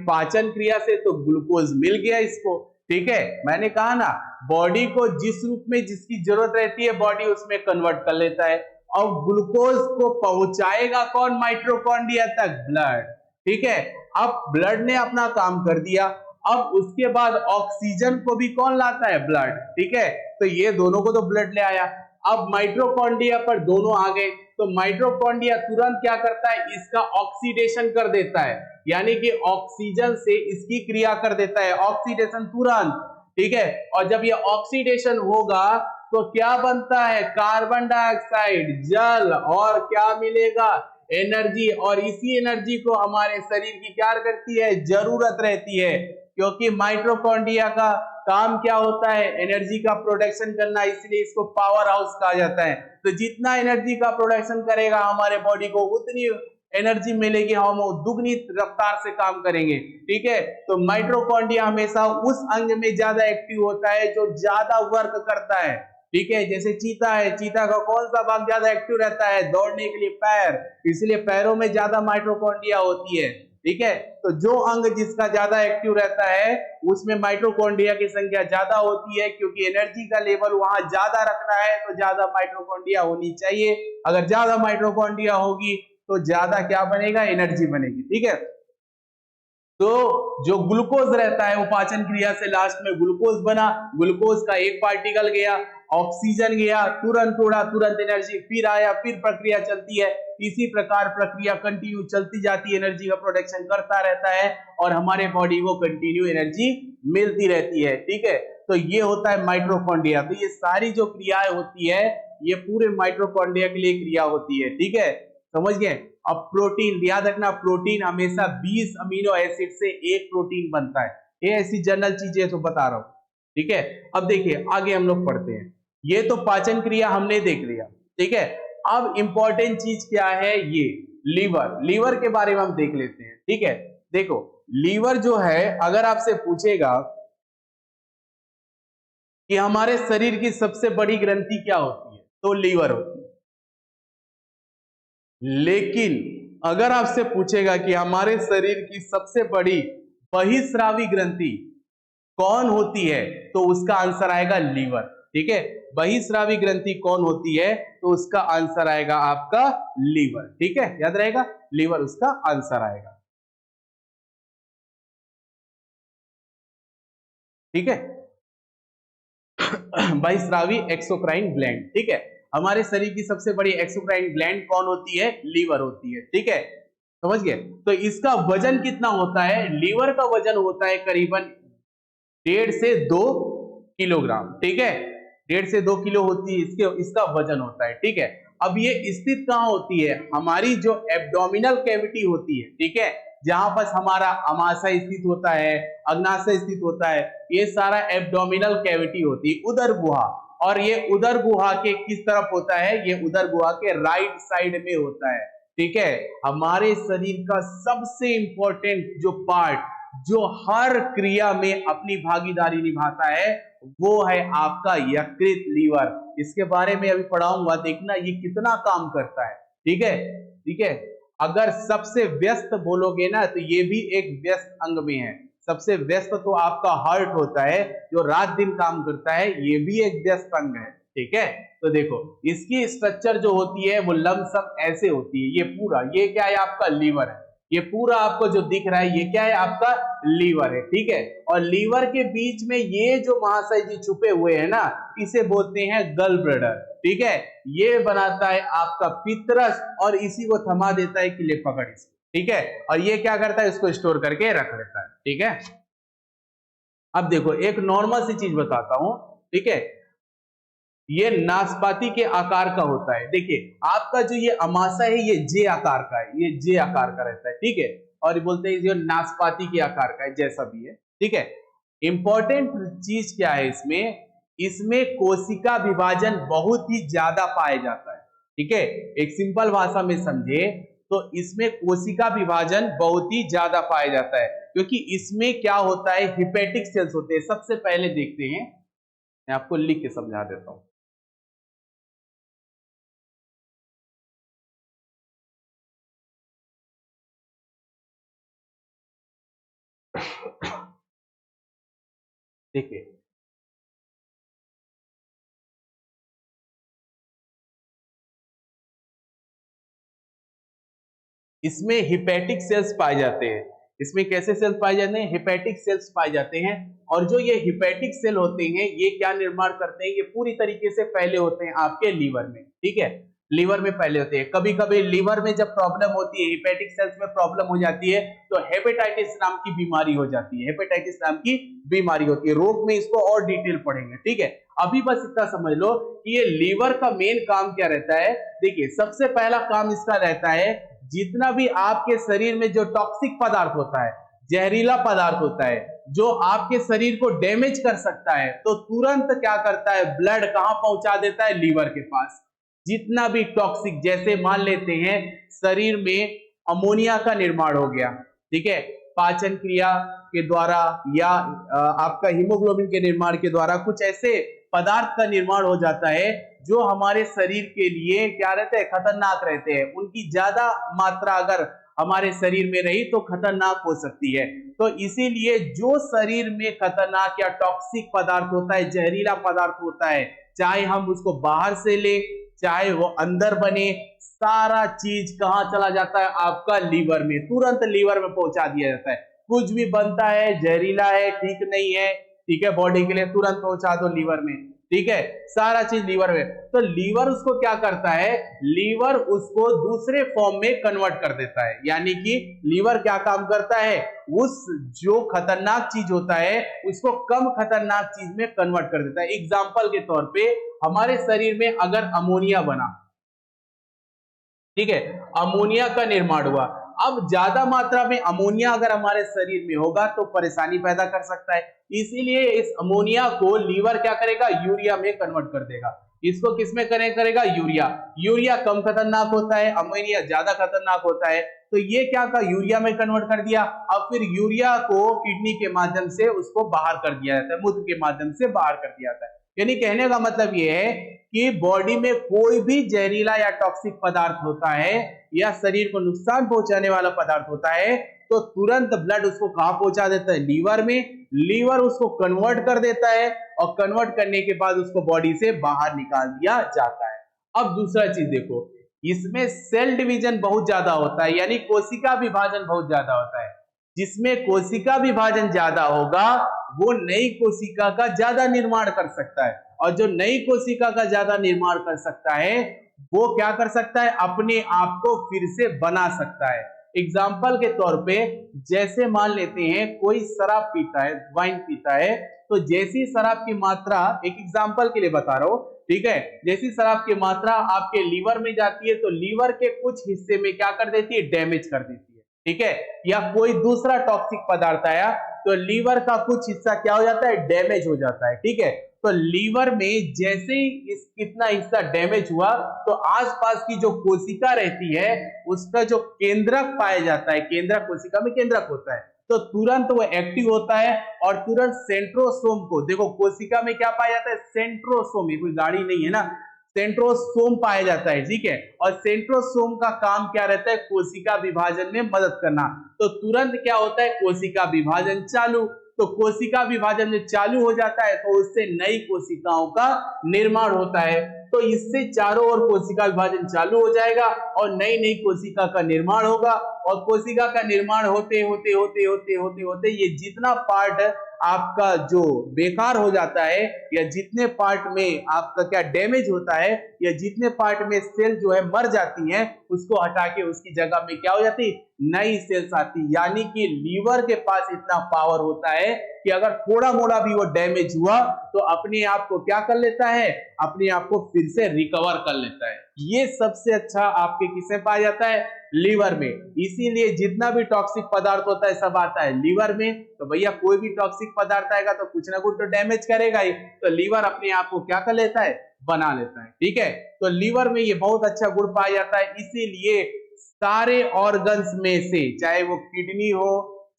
पाचन क्रिया से तो ग्लूकोज मिल गया इसको। ठीक है, मैंने कहा ना, बॉडी को जिस रूप में जिसकी जरूरत रहती है बॉडी उसमें कन्वर्ट कर लेता है, और ग्लूकोज को पहुंचाएगा कौन, माइटोकॉन्ड्रिया तक, ब्लड। ठीक है, अब ब्लड ने अपना काम कर दिया। अब उसके बाद ऑक्सीजन को भी कौन लाता है, ब्लड। ठीक है, तो ये दोनों को तो ब्लड ले आया। अब माइटोकॉन्ड्रिया पर दोनों आ गए, तो माइटोकॉन्ड्रिया तुरंत क्या करता है, इसका ऑक्सीडेशन कर देता है, यानी कि ऑक्सीजन से इसकी क्रिया कर देता है, ऑक्सीडेशन तुरंत। ठीक है, और जब ये ऑक्सीडेशन होगा तो क्या बनता है, कार्बन डाइऑक्साइड, जल, और क्या मिलेगा, एनर्जी। और इसी एनर्जी को हमारे शरीर की क्या करती है, जरूरत रहती है, क्योंकि माइटोकॉन्ड्रिया का काम क्या होता है, एनर्जी का प्रोडक्शन करना, इसलिए इसको पावर हाउस कहा जाता है। तो जितना एनर्जी का प्रोडक्शन करेगा हमारे बॉडी को, उतनी एनर्जी मिलेगी, हम दुगनी रफ्तार से काम करेंगे। ठीक है, तो माइटोकॉन्ड्रिया हमेशा उस अंग में ज्यादा एक्टिव होता है जो ज्यादा वर्क करता है। ठीक है, जैसे चीता है, चीता का कौन सा भाग ज्यादा एक्टिव रहता है, दौड़ने के लिए पैर, इसलिए पैरों में ज्यादा माइटोकॉन्ड्रिया होती है। ठीक है, तो जो अंग जिसका ज्यादा एक्टिव रहता है उसमें माइटोकॉन्ड्रिया की संख्या ज्यादा होती है, क्योंकि एनर्जी का लेवल वहां ज्यादा रखना है तो ज्यादा माइटोकॉन्ड्रिया होनी चाहिए। अगर ज्यादा माइटोकॉन्ड्रिया होगी तो ज्यादा क्या बनेगा, एनर्जी बनेगी। ठीक है, तो जो ग्लूकोज रहता है वो पाचन क्रिया से लास्ट में ग्लूकोज बना, ग्लूकोज का एक पार्टिकल गया, ऑक्सीजन गया, तुरंत उड़ा, तुरंत एनर्जी, फिर आया, फिर प्रक्रिया चलती है। इसी प्रकार प्रक्रिया कंटिन्यू चलती जाती है, एनर्जी का प्रोडक्शन करता रहता है और हमारे बॉडी को कंटिन्यू एनर्जी मिलती रहती है। ठीक है, तो ये होता है माइटोकॉन्ड्रिया। तो ये सारी जो क्रियाएं होती है ये पूरे माइटोकॉन्ड्रिया के लिए क्रिया होती है। ठीक है, समझ गए। अब प्रोटीन, याद रखना, प्रोटीन हमेशा 20 अमीनो एसिड से एक प्रोटीन बनता है। ये ऐसी जनरल चीजें तो बता रहा हूं। ठीक है, अब देखिए आगे हम लोग पढ़ते हैं। ये तो पाचन क्रिया हमने देख लिया। ठीक है, अब इंपॉर्टेंट चीज क्या है, ये लीवर। लीवर के बारे में हम देख लेते हैं। ठीक है, देखो लीवर जो है, अगर आपसे पूछेगा कि हमारे शरीर की सबसे बड़ी ग्रंथि क्या होती है, तो लीवर होती है। लेकिन अगर आपसे पूछेगा कि हमारे शरीर की सबसे बड़ी बहिस्रावी ग्रंथि कौन होती है, तो उसका आंसर आएगा लीवर। ठीक है, बहिस्रावी ग्रंथि कौन होती है, तो उसका आंसर आएगा आपका लीवर। ठीक है, याद रहेगा, लीवर उसका आंसर आएगा। ठीक है, बहिस्रावी एक्सोक्राइन ग्लैंड। ठीक है, हमारे शरीर की सबसे बड़ी एक्सोक्राइन ग्लैंड कौन होती है, लीवर होती है। ठीक है, समझ गए। तो इसका वजन कितना होता है, लीवर का वजन होता है करीबन 1.5 से 2 किलोग्राम। ठीक है, 1.5 से 2 किलो होती है इसका वजन होता है। ठीक है, अब ये स्थित कहाँ होती है, हमारी जो एब्डोमिनल कैविटी होती है। ठीक है, जहां पर हमारा अमाशय स्थित होता है, अग्नाशय स्थित होता है, ये सारा एब्डोमिनल कैविटी होती है, उदर गुहा। और ये उदर गुहा के किस तरफ होता है, ये उदर गुहा के राइट साइड में होता है। ठीक है, हमारे शरीर का सबसे इंपॉर्टेंट जो पार्ट, जो हर क्रिया में अपनी भागीदारी निभाता है, वो है आपका यकृत, लीवर। इसके बारे में अभी पढ़ाऊंगा, देखना ये कितना काम करता है। ठीक है, ठीक है, अगर सबसे व्यस्त बोलोगे ना तो ये भी एक व्यस्त अंग में है। सबसे व्यस्त तो आपका हार्ट होता है जो रात दिन काम करता है, ये भी एक व्यस्त अंग है। ठीक है, तो देखो इसकी स्ट्रक्चर जो होती है वो लमसम ऐसे होती है। ये पूरा, ये क्या है, आपका लीवर है। ये पूरा आपको जो दिख रहा है ये क्या है, आपका लीवर है। ठीक है, और लीवर के बीच में ये जो महाशय जी छुपे हुए हैं ना, इसे बोलते हैं गल ब्लैडर। ठीक है, ये बनाता है आपका पित्तरस और इसी को थमा देता है कि ले पकड़ इसको। ठीक है, और ये क्या करता है, इसको स्टोर करके रख लेता है। ठीक है, अब देखो एक नॉर्मल सी चीज बताता हूं। ठीक है, ये नाशपाती के आकार का होता है। देखिए आपका जो ये अमाशय है ये जे आकार का है, ये जे आकार का रहता है। ठीक है, और बोलते हैं जो नाशपाती के आकार का है, जैसा भी है। ठीक है, इंपॉर्टेंट चीज क्या है इसमें, इसमें कोशिका विभाजन बहुत ही ज्यादा पाया जाता है। ठीक है, एक सिंपल भाषा में समझे तो इसमें कोशिका विभाजन बहुत ही ज्यादा पाया जाता है, क्योंकि इसमें क्या होता है, हिपैटिक सेल्स होते हैं। सबसे पहले देखते हैं, मैं आपको लिख के समझा देता हूं। देखिए इसमें हिपैटिक सेल्स पाए जाते हैं। इसमें कैसे सेल्स पाए जाते हैं, हिपैटिक सेल्स पाए जाते हैं। और जो ये हिपैटिक सेल होते हैं ये क्या निर्माण करते हैं, ये पूरी तरीके से फैले होते हैं आपके लीवर में। ठीक है, लीवर में पहले होते हैं। कभी कभी लीवर में जब प्रॉब्लम होती है, हेपेटिक सेल्स में प्रॉब्लम हो जाती है, तो हेपेटाइटिस नाम की बीमारी हो जाती है। हेपेटाइटिस नाम की बीमारी होती है। रोग में इसको और डिटेल पढ़ेंगे, ठीक है। अभी बस इतना समझ लो कि ये लीवर का मेन काम क्या रहता है। देखिए, सबसे पहला काम इसका रहता है, जितना भी आपके शरीर में जो टॉक्सिक पदार्थ होता है, जहरीला पदार्थ होता है, जो आपके शरीर को डैमेज कर सकता है, तो तुरंत क्या करता है, ब्लड कहां पहुंचा देता है, लीवर के पास। जितना भी टॉक्सिक, जैसे मान लेते हैं शरीर में अमोनिया का निर्माण हो गया, ठीक है, पाचन क्रिया के द्वारा या आपका हीमोग्लोबिन के निर्माण के द्वारा कुछ ऐसे पदार्थ का निर्माण हो जाता है जो हमारे शरीर के लिए क्या रहते हैं, खतरनाक रहते हैं। उनकी ज्यादा मात्रा अगर हमारे शरीर में रही तो खतरनाक हो सकती है। तो इसीलिए जो शरीर में खतरनाक या टॉक्सिक पदार्थ होता है, जहरीला पदार्थ होता है, चाहे हम उसको बाहर से ले चाहे वो अंदर बने, सारा चीज कहां चला जाता है, आपका लीवर में, तुरंत लीवर में पहुंचा दिया जाता है। कुछ भी बनता है, जहरीला है, ठीक नहीं है, ठीक है, बॉडी के लिए तुरंत पहुंचा दो लीवर में, ठीक है, सारा चीज लीवर में। तो लीवर उसको क्या करता है, लीवर उसको दूसरे फॉर्म में कन्वर्ट कर देता है। यानी कि लीवर क्या काम करता है, उस जो खतरनाक चीज होता है उसको कम खतरनाक चीज में कन्वर्ट कर देता है। एग्जाम्पल के तौर पे हमारे शरीर में अगर अमोनिया बना, ठीक है, अमोनिया का निर्माण हुआ, अब ज्यादा मात्रा में अमोनिया अगर हमारे शरीर में होगा तो परेशानी पैदा कर सकता है। इसीलिए इस अमोनिया को लीवर क्या करेगा, यूरिया में कन्वर्ट कर देगा। इसको किसमें करेगा, यूरिया। यूरिया कम खतरनाक होता है, अमोनिया ज्यादा खतरनाक होता है, तो ये क्या का यूरिया में कन्वर्ट कर दिया। अब फिर यूरिया को किडनी के माध्यम से उसको बाहर कर दिया जाता है, मूत्र के माध्यम से बाहर कर दिया जाता है। यानी कहने का मतलब ये है कि बॉडी में कोई भी जहरीला या टॉक्सिक पदार्थ होता है या शरीर को नुकसान पहुंचाने वाला पदार्थ होता है, तो तुरंत ब्लड उसको कहां पहुंचा देता है, लीवर में। लीवर उसको कन्वर्ट कर देता है और कन्वर्ट करने के बाद उसको बॉडी से बाहर निकाल दिया जाता है। अब दूसरा चीज देखो, इसमें सेल डिवीजन बहुत ज्यादा होता है, यानी कोशिका विभाजन बहुत ज्यादा होता है। जिसमें कोशिका विभाजन ज्यादा होगा वो नई कोशिका का ज्यादा निर्माण कर सकता है, और जो नई कोशिका का ज्यादा निर्माण कर सकता है वो क्या कर सकता है, अपने आप को फिर से बना सकता है। एग्जाम्पल के तौर पे जैसे मान लेते हैं कोई शराब पीता है, वाइन पीता है, तो जैसी शराब की मात्रा, एक एग्जाम्पल के लिए बता रहा हूं, ठीक है, जैसी शराब की मात्रा आपके लीवर में जाती है तो लीवर के कुछ हिस्से में क्या कर देती है, डैमेज कर देती है, ठीक है। या कोई दूसरा टॉक्सिक पदार्थ आया तो लीवर का कुछ हिस्सा क्या हो जाता है, डैमेज हो जाता है, ठीक है। तो लीवर में जैसे ही इतना हिस्सा डैमेज हुआ तो आसपास की जो कोशिका रहती है उसका जो केंद्रक पाया जाता है, केंद्रक, कोशिका में केंद्रक होता है, तो तुरंत वो एक्टिव होता है और तुरंत सेंट्रोसोम को, देखो कोशिका में क्या पाया जाता है, सेंट्रोसोम, ये कोई गाड़ी नहीं है ना, सेंट्रोसोम पाया जाता है, ठीक है। और सेंट्रोसोम का काम क्या रहता है, कोशिका विभाजन में मदद करना। तो तुरंत क्या होता है, कोशिका विभाजन चालू। तो कोशिका विभाजन जब चालू हो जाता है तो उससे नई कोशिकाओं का निर्माण होता है। तो इससे चारों ओर कोशिका विभाजन चालू हो जाएगा और नई नई कोशिका का निर्माण होगा, और कोशिका का निर्माण होते होते होते होते होते होते ये जितना पार्ट आपका जो बेकार हो जाता है, या जितने पार्ट में आपका क्या डैमेज होता है, या जितने पार्ट में सेल जो है मर जाती हैं, उसको हटा के उसकी जगह में क्या हो जाती, नई सेल्स आती। यानी कि लीवर के पास इतना पावर होता है कि अगर थोड़ा मोड़ा भी वो डैमेज हुआ तो अपने आप को क्या कर लेता है, अपने आप को फिर से रिकवर कर लेता है। ये सबसे अच्छा आपके किसमें पाया जाता है, लीवर में। इसीलिए जितना भी टॉक्सिक पदार्थ होता है सब आता है लीवर में। तो भैया कोई भी टॉक्सिक पदार्थ आएगा तो कुछ ना कुछ तो डैमेज करेगा ही, तो लीवर अपने आप को क्या कर लेता है, बना लेता है, ठीक है। तो लीवर में ये बहुत अच्छा गुण पाया जाता है। इसीलिए सारे ऑर्गन्स में से, चाहे वो किडनी हो,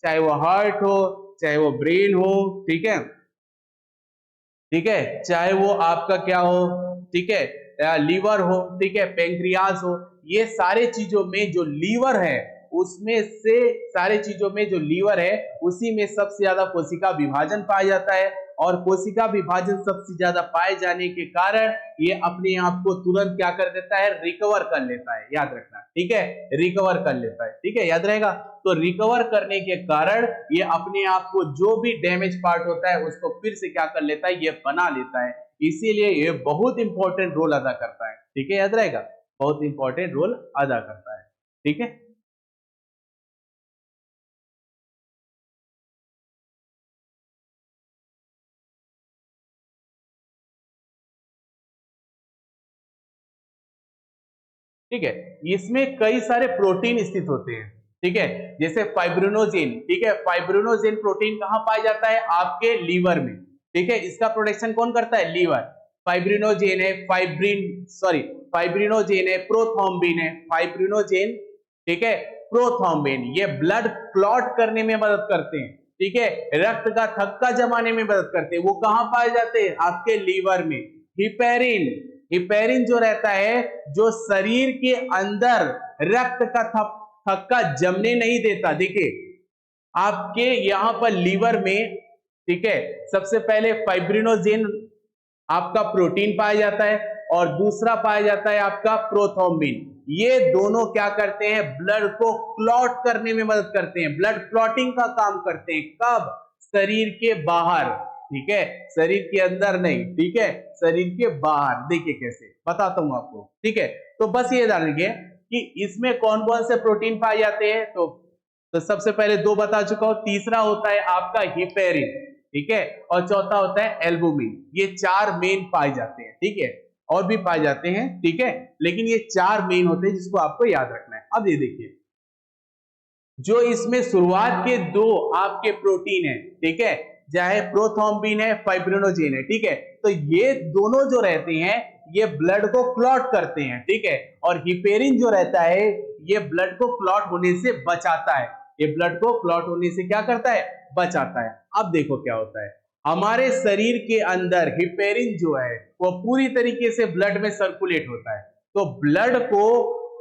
चाहे वो हार्ट हो, चाहे वो ब्रेन हो, ठीक है, ठीक है, चाहे वो आपका क्या हो, ठीक है, लीवर हो, ठीक है, पेंक्रियाज हो, ये सारे चीजों में जो लीवर है, उसमें से सारे चीजों में जो लीवर है उसी में सबसे ज्यादा कोशिका विभाजन पाया जाता है। और कोशिका विभाजन सबसे ज्यादा पाए जाने के कारण ये अपने आप को तुरंत क्या कर देता है, रिकवर कर लेता है, याद रखना, ठीक है, रिकवर कर लेता है, ठीक है, याद रहेगा। तो रिकवर करने के कारण ये अपने आप को जो भी डैमेज पार्ट होता है उसको फिर से क्या कर लेता है, ये बना लेता है। इसीलिए ये बहुत इंपॉर्टेंट रोल अदा करता है, ठीक है, याद रहेगा। बहुत इंपॉर्टेंट रोल अदा करता है। ठीक है, ठीक है। इसमें कई सारे प्रोटीन स्थित होते हैं, ठीक है, जैसे फाइब्रिनोजेन। ठीक है, फाइब्रिनोजेन प्रोटीन कहाँ पाया जाता है? आपके लीवर में। ठीक है, इसका प्रोटेक्शन कौन करता है? लीवर। फाइब्रिनोजेन है, फाइब्रिनोजेन है, प्रोथ्रोम्बिन है, फाइब्रिनोजेन, ठीक है, प्रोथ्रोम्बिन, ये ब्लड क्लॉट करने में मदद करते हैं। ठीक है, रक्त का थक्का जमाने में मदद करते हैं। वो कहाँ पाए जाते हैं? आपके लीवर में। हिपेरिन, हिपेरिन जो रहता है, जो शरीर के अंदर रक्त का थक्का जमने नहीं देता। देखिए आपके यहां पर लीवर में, ठीक है, सबसे पहले फाइब्रिनोजेन आपका प्रोटीन पाया जाता है और दूसरा पाया जाता है आपका प्रोथ्रोम्बिन। ये दोनों क्या करते हैं? ब्लड को क्लॉट करने में मदद करते हैं, ब्लड क्लॉटिंग का काम करते हैं। कब? शरीर के बाहर। ठीक है, शरीर के अंदर नहीं। ठीक है, शरीर के बाहर। देखिए कैसे बताता हूं आपको। ठीक है, तो बस ये जान लीजिए कि इसमें कौन कौन से प्रोटीन पाए जाते हैं। तो सबसे पहले दो बता चुका हूं, तीसरा होता है आपका हिपेरिन, ठीक है, और चौथा होता है एल्बुमिन। ये चार मेन पाए जाते हैं। ठीक है, और भी पाए जाते हैं, ठीक है, लेकिन ये चार मेन होते हैं जिसको आपको याद रखना है। अब ये देखिए, जो इसमें शुरुआत के दो आपके प्रोटीन है, ठीक है, चाहे प्रोथ्रोम्बिन है, फाइब्रिनोजेन है, ठीक है, तो ये दोनों जो रहते हैं ये ब्लड को क्लॉट करते हैं। ठीक है, और हिपेरिन जो रहता है ये ब्लड को क्लॉट होने से बचाता है। ये ब्लड को क्लॉट होने से क्या करता है? बचाता है। अब देखो क्या होता है, हमारे शरीर के अंदर हिपेरिन जो है वो पूरी तरीके से ब्लड में सर्कुलेट होता है। तो ब्लड को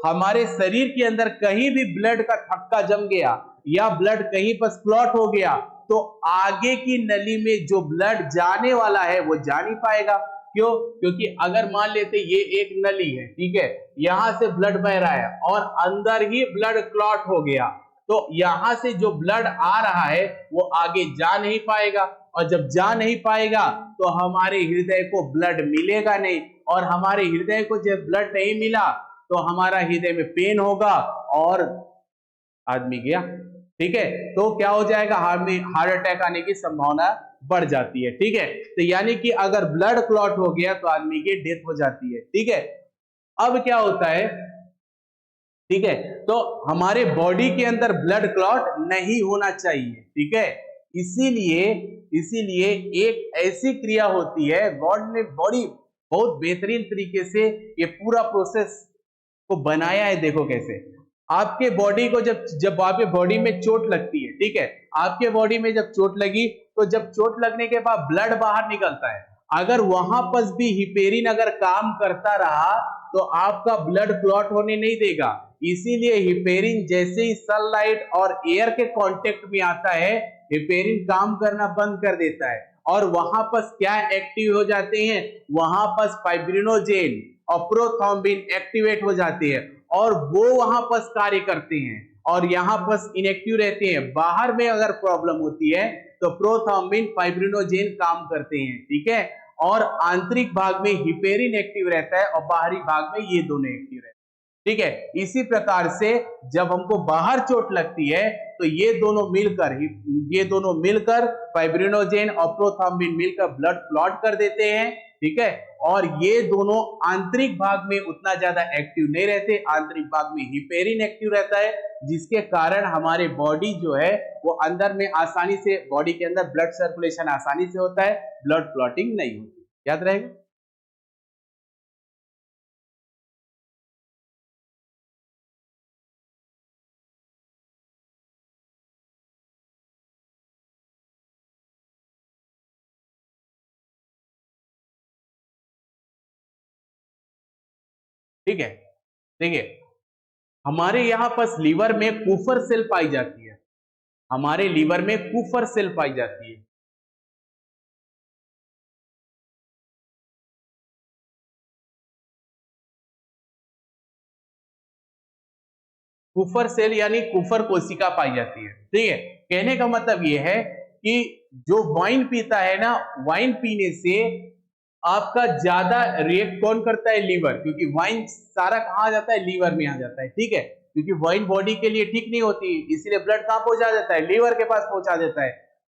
हमारे शरीर के अंदर कहीं भी ब्लड का थक्का जम गया या ब्लड कहीं पर क्लॉट हो गया तो आगे की नली में जो ब्लड जाने वाला है वो जा नहीं पाएगा। क्यों? क्योंकि अगर मान लेते ये एक नली है, ठीक है, यहां से ब्लड बह रहा है और अंदर ही ब्लड क्लॉट हो गया, तो यहां से जो ब्लड आ रहा है वो आगे जा नहीं पाएगा, और जब जा नहीं पाएगा तो हमारे हृदय को ब्लड मिलेगा नहीं, और हमारे हृदय को जब ब्लड नहीं मिला तो हमारा हृदय में पेन होगा और आदमी गया। ठीक है, तो क्या हो जाएगा? हार्ट अटैक आने की संभावना बढ़ जाती है। ठीक है, तो यानी कि अगर ब्लड क्लॉट हो गया तो आदमी की डेथ हो जाती है। ठीक है, अब क्या होता है, ठीक है, तो हमारे बॉडी के अंदर ब्लड क्लॉट नहीं होना चाहिए। ठीक है, इसीलिए इसीलिए एक ऐसी क्रिया होती है, गॉड ने बड़ी बहुत बेहतरीन तरीके से ये पूरा प्रोसेस को बनाया है। देखो कैसे आपके बॉडी को जब जब आपके बॉडी में चोट लगती है, ठीक है, आपके बॉडी में जब चोट लगी तो जब चोट लगने के बाद ब्लड बाहर निकलता है, अगर वहां पर भी हिपेरिन अगर काम करता रहा तो आपका ब्लड क्लॉट होने नहीं देगा। इसीलिए हिपेरिन जैसे ही सनलाइट और एयर के कांटेक्ट में आता है, हिपेरिन काम करना बंद कर देता है, और वहां पर क्या एक्टिव हो जाते हैं? वहां पर फाइब्रिनोजेन और प्रोथ्रोम्बिन एक्टिवेट हो जाते हैं और वो वहां पर कार्य करते हैं, और यहाँ पर इनएक्टिव रहते हैं। बाहर में अगर प्रॉब्लम होती है तो प्रोथ्रोम्बिन फाइब्रिनोजेन काम करते हैं। ठीक है, और आंतरिक भाग में हिपेरिन एक्टिव रहता है और बाहरी भाग में ये दोनों एक्टिव रहते हैं। ठीक है, इसी प्रकार से जब हमको बाहर चोट लगती है तो ये दोनों मिलकर फाइब्रिनोजेन और प्रोथ्रोम्बिन मिलकर ब्लड क्लॉट कर देते हैं। ठीक है, और ये दोनों आंतरिक भाग में उतना ज्यादा एक्टिव नहीं रहते, आंतरिक भाग में हिपेरिन एक्टिव रहता है, जिसके कारण हमारे बॉडी जो है वो अंदर में आसानी से, बॉडी के अंदर ब्लड सर्कुलेशन आसानी से होता है, ब्लड क्लॉटिंग नहीं होती। याद रहेगा? ठीक है, देखिए हमारे यहाँ पर लीवर में कुफर सेल पाई जाती है, हमारे लीवर में कुफर सेल पाई जाती है। कुफर सेल यानी कुफर कोशिका पाई जाती है। ठीक है, कहने का मतलब यह है कि जो वाइन पीता है ना, वाइन पीने से आपका ज्यादा रिएक्ट कौन करता है? लीवर, क्योंकि वाइन सारा कहाँ आ जाता है? लीवर में आ जाता है, ठीक है, क्योंकि वाइन बॉडी के लिए ठीक नहीं होती, इसीलिए ब्लड कहाँ पहुंचा देता है? लीवर के पास पहुंचा देता है।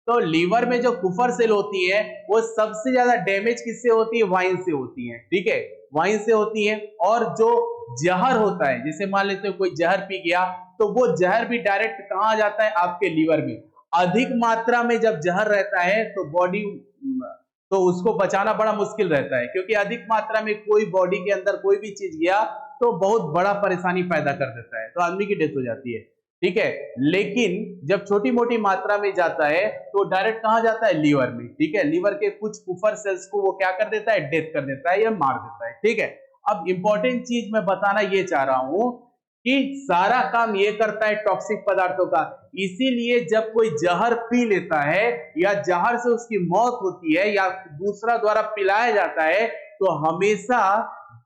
तो लीवर में जो कुफर सेल होती है वो सबसे ज्यादा डैमेज किससे होती है? वाइन से होती है, ठीक है, वाइन से होती है। और जो जहर होता है, जैसे मान लेते हो कोई जहर पी गया, तो वो जहर भी डायरेक्ट कहाँ आ जाता है? आपके लीवर में। अधिक मात्रा में जब जहर रहता है तो बॉडी, तो उसको बचाना बड़ा मुश्किल रहता है, क्योंकि अधिक मात्रा में कोई बॉडी के अंदर कोई भी चीज गया तो बहुत बड़ा परेशानी पैदा कर देता है, तो आदमी की डेथ हो जाती है, ठीक है। लेकिन जब छोटी मोटी मात्रा में जाता है तो डायरेक्ट कहां जाता है? लीवर में, ठीक है। लीवर के कुछ कुफर सेल्स को वो क्या कर देता है? डेथ कर देता है या मार देता है, ठीक है। अब इंपॉर्टेंट चीज मैं बताना ये चाह रहा हूं कि सारा काम ये करता है टॉक्सिक पदार्थों का। इसीलिए जब कोई जहर पी लेता है या जहर से उसकी मौत होती है या दूसरा द्वारा पिलाया जाता है, तो हमेशा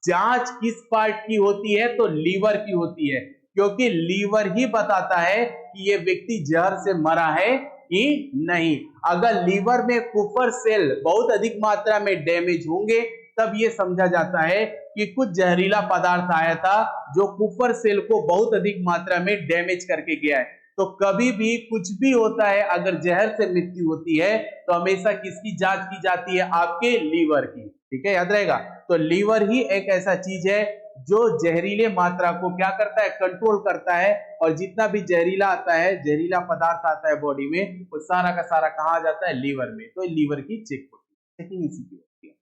जांच किस पार्ट की होती है? तो लीवर की होती है, क्योंकि लीवर ही बताता है कि ये व्यक्ति जहर से मरा है कि नहीं। अगर लीवर में कुफर सेल बहुत अधिक मात्रा में डैमेज होंगे तब ये समझा जाता है कि कुछ जहरीला पदार्थ आया था जो कुफर सेल को बहुत अधिक मात्रा में डैमेज करके गया है। तो कभी भी कुछ भी होता है, अगर जहर से मृत्यु होती है तो हमेशा किसकी जांच की जाती है? आपके लीवर की, ठीक है, याद रहेगा। तो लीवर ही एक ऐसा चीज है जो जहरीले मात्रा को क्या करता है? कंट्रोल करता है। और जितना भी जहरीला आता है, जहरीला पदार्थ आता है बॉडी में, वो सारा का सारा कहाँ जाता है? लीवर में। तो लीवर की चेक होती है, चेकिंग इसी की होती है।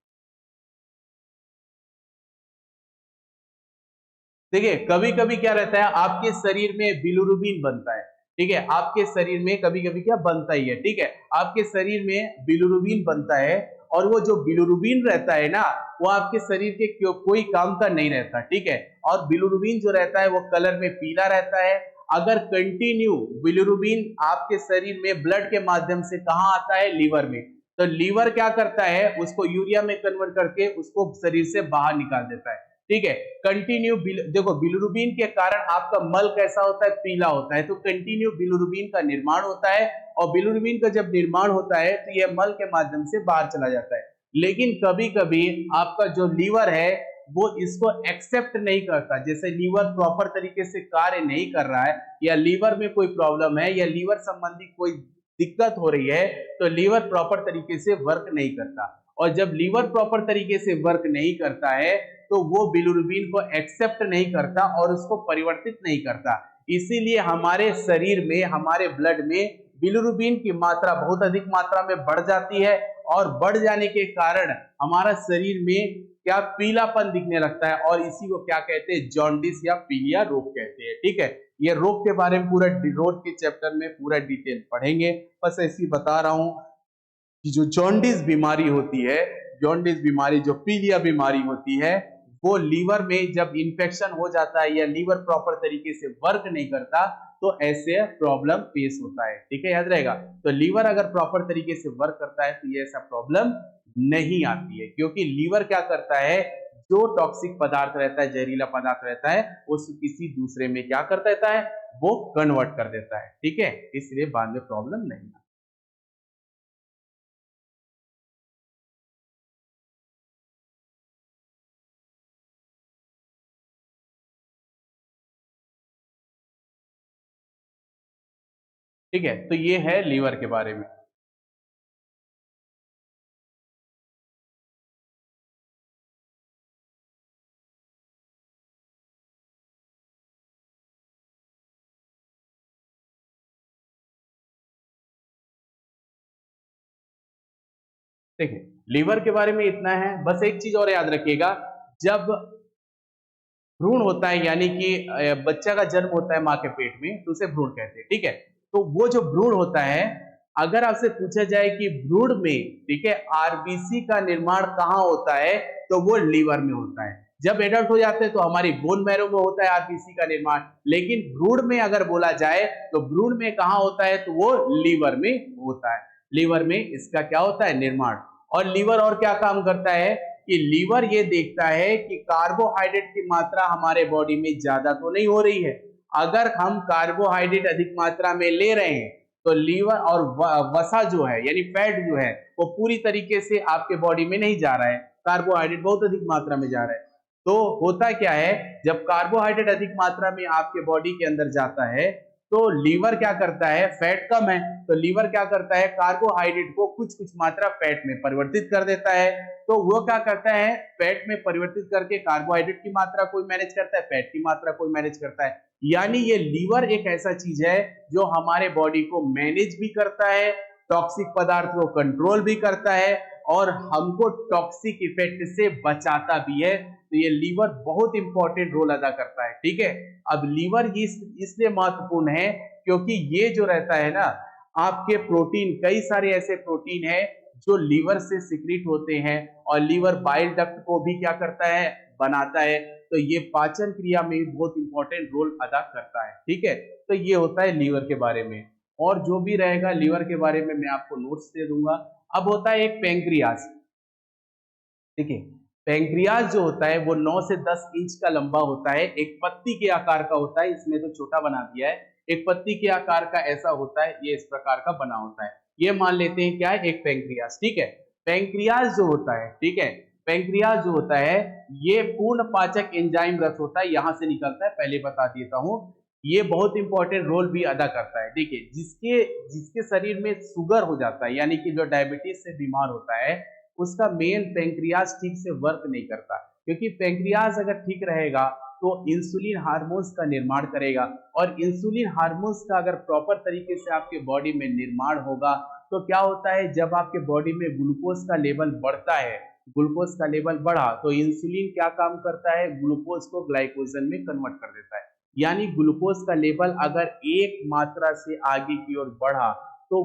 देखिए कभी कभी क्या रहता है, आपके शरीर में बिलिरुबिन बनता है, ठीक है, आपके शरीर में कभी कभी क्या बनता ही है, ठीक है, आपके शरीर में बिलिरुबिन बनता है। और वो जो बिलिरुबिन रहता है ना, वो आपके शरीर के कोई काम का नहीं रहता, ठीक है। और बिलिरुबिन जो रहता है वो कलर में पीला रहता है। अगर कंटिन्यू बिलिरुबिन आपके शरीर में ब्लड के माध्यम से कहाँ आता है? लीवर में। तो लीवर क्या करता है? उसको यूरिया में कन्वर्ट करके उसको शरीर से बाहर निकाल देता है, ठीक है। कंटिन्यू देखो बिलिरुबिन के कारण आपका मल कैसा होता है? पीला होता है। तो कंटिन्यू बिलिरुबिन का निर्माण होता है, और बिलिरुबिन का जब निर्माण होता है तो यह मल के माध्यम से बाहर चला जाता है। लेकिन कभी कभी आपका जो लीवर है वो इसको एक्सेप्ट नहीं करता, जैसे लीवर प्रॉपर तरीके से कार्य नहीं कर रहा है, या लीवर में कोई प्रॉब्लम है, या लीवर संबंधी कोई दिक्कत हो रही है, तो लीवर प्रॉपर तरीके से वर्क नहीं करता। और जब लीवर प्रॉपर तरीके से वर्क नहीं करता है तो वो बिलिरुबिन को एक्सेप्ट नहीं करता और उसको परिवर्तित नहीं करता। इसीलिए हमारे शरीर में, हमारे ब्लड में बिलिरुबिन की मात्रा बहुत अधिक मात्रा में बढ़ जाती है, और बढ़ जाने के कारण हमारा शरीर में क्या पीलापन दिखने लगता है, और इसी को क्या कहते हैं? जॉन्डिस या पीलिया रोग कहते हैं, ठीक है। ये रोग के बारे में पूरा रोग के चैप्टर में पूरा डिटेल पढ़ेंगे। बस ऐसी बता रहा हूं कि जो जॉन्डिस बीमारी होती है, जॉन्डिस बीमारी, जो पीलिया बीमारी होती है, वो लीवर में जब इंफेक्शन हो जाता है या लीवर प्रॉपर तरीके से वर्क नहीं करता तो ऐसे प्रॉब्लम फेस होता है, ठीक है, याद रहेगा। तो लीवर अगर प्रॉपर तरीके से वर्क करता है तो ये ऐसा प्रॉब्लम नहीं आती है, क्योंकि लीवर क्या करता है? जो टॉक्सिक पदार्थ रहता है, जहरीला पदार्थ रहता है, उस किसी दूसरे में क्या कर देता है? वो कन्वर्ट कर देता है, ठीक है, इसलिए बाद में प्रॉब्लम नहीं आती। ठीक है, तो ये है लीवर के बारे में। देखिए लीवर के बारे में इतना है, बस एक चीज और याद रखिएगा, जब भ्रूण होता है, यानी कि बच्चा का जन्म होता है माँ के पेट में, तो उसे भ्रूण कहते हैं, ठीक है। तो वो जो भ्रूण होता है, अगर आपसे पूछा जाए कि भ्रूण में, ठीक है, आरबीसी का निर्माण कहाँ होता है, तो वो लीवर में होता है। जब एडल्ट हो जाते हैं तो हमारी बोन मैरो में होता है आरबीसी का निर्माण, लेकिन भ्रूण में अगर बोला जाए तो भ्रूण में कहाँ होता है? तो वो लीवर में होता है। लीवर में इसका क्या होता है? निर्माण। और लीवर और क्या काम करता है कि लीवर ये देखता है कि कार्बोहाइड्रेट की मात्रा हमारे बॉडी में ज्यादा तो नहीं हो रही है। अगर हम कार्बोहाइड्रेट अधिक मात्रा में ले रहे हैं तो लीवर और वसा जो है, यानी फैट जो है, वो पूरी तरीके से आपके बॉडी में नहीं जा रहा है। कार्बोहाइड्रेट बहुत अधिक मात्रा में जा रहा है। तो होता क्या है, जब कार्बोहाइड्रेट अधिक मात्रा में आपके बॉडी के अंदर जाता है तो लीवर क्या करता है, फैट कम है तो लीवर क्या करता है, कार्बोहाइड्रेट को कुछ कुछ मात्रा फैट में परिवर्तित कर देता है। तो वो क्या करता है, फैट में परिवर्तित करके कार्बोहाइड्रेट की मात्रा कोई मैनेज करता है, फैट की मात्रा कोई मैनेज करता है। यानी ये लीवर एक ऐसा चीज है जो हमारे बॉडी को मैनेज भी करता है, टॉक्सिक पदार्थ को कंट्रोल भी करता है और हमको टॉक्सिक इफेक्ट से बचाता भी है। तो ये लीवर बहुत इंपॉर्टेंट रोल अदा करता है। ठीक है, अब लीवर इसलिए महत्वपूर्ण है क्योंकि ये जो रहता है ना, आपके प्रोटीन, कई सारे ऐसे प्रोटीन है जो लीवर से सिक्रीट होते हैं और लीवर बाइल डक्ट को भी क्या करता है, बनाता है। तो ये पाचन क्रिया में बहुत इंपॉर्टेंट रोल अदा करता है। ठीक है, तो ये होता है लीवर के बारे में। और जो भी रहेगा लीवर के बारे में मैं आपको नोट्स दे दूंगा। अब होता है एक पैंक्रियाज। ठीक है, पैंक्रियाज जो होता है वो 9 से 10 इंच का लंबा होता है, एक पत्ती के आकार का होता है, इसमें तो छोटा बना दिया है, एक पत्ती के आकार का ऐसा होता है, ये इस प्रकार का बना होता है। ये मान लेते हैं क्या है, एक पैंक्रियाज। ठीक है, पैंक्रियाज जो होता है, ठीक है, पैंक्रियाज जो होता है ये पूर्ण पाचक एंजाइम रस होता है, यहां से निकलता है, पहले बता देता हूं। ये बहुत इंपॉर्टेंट रोल भी अदा करता है। देखिए, जिसके जिसके शरीर में शुगर हो जाता है, यानी कि जो डायबिटीज से बीमार होता है, उसका मेन पैंक्रियाज ठीक से वर्क नहीं करता, क्योंकि पैंक्रियाज अगर ठीक रहेगा तो इंसुलिन हार्मोन्स का निर्माण करेगा, और इंसुलिन हार्मोन्स का अगर प्रॉपर तरीके से आपके बॉडी में निर्माण होगा तो क्या होता है, जब आपके बॉडी में ग्लूकोज का लेवल बढ़ता है, ग्लूकोज का लेवल बढ़ा तो इंसुलिन क्या काम करता है, ग्लूकोज को ग्लाइकोजन में कन्वर्ट कर देता है। यानी ग्लूकोज का लेवल अगर एक मात्रा से आगे की ओर बढ़ा तो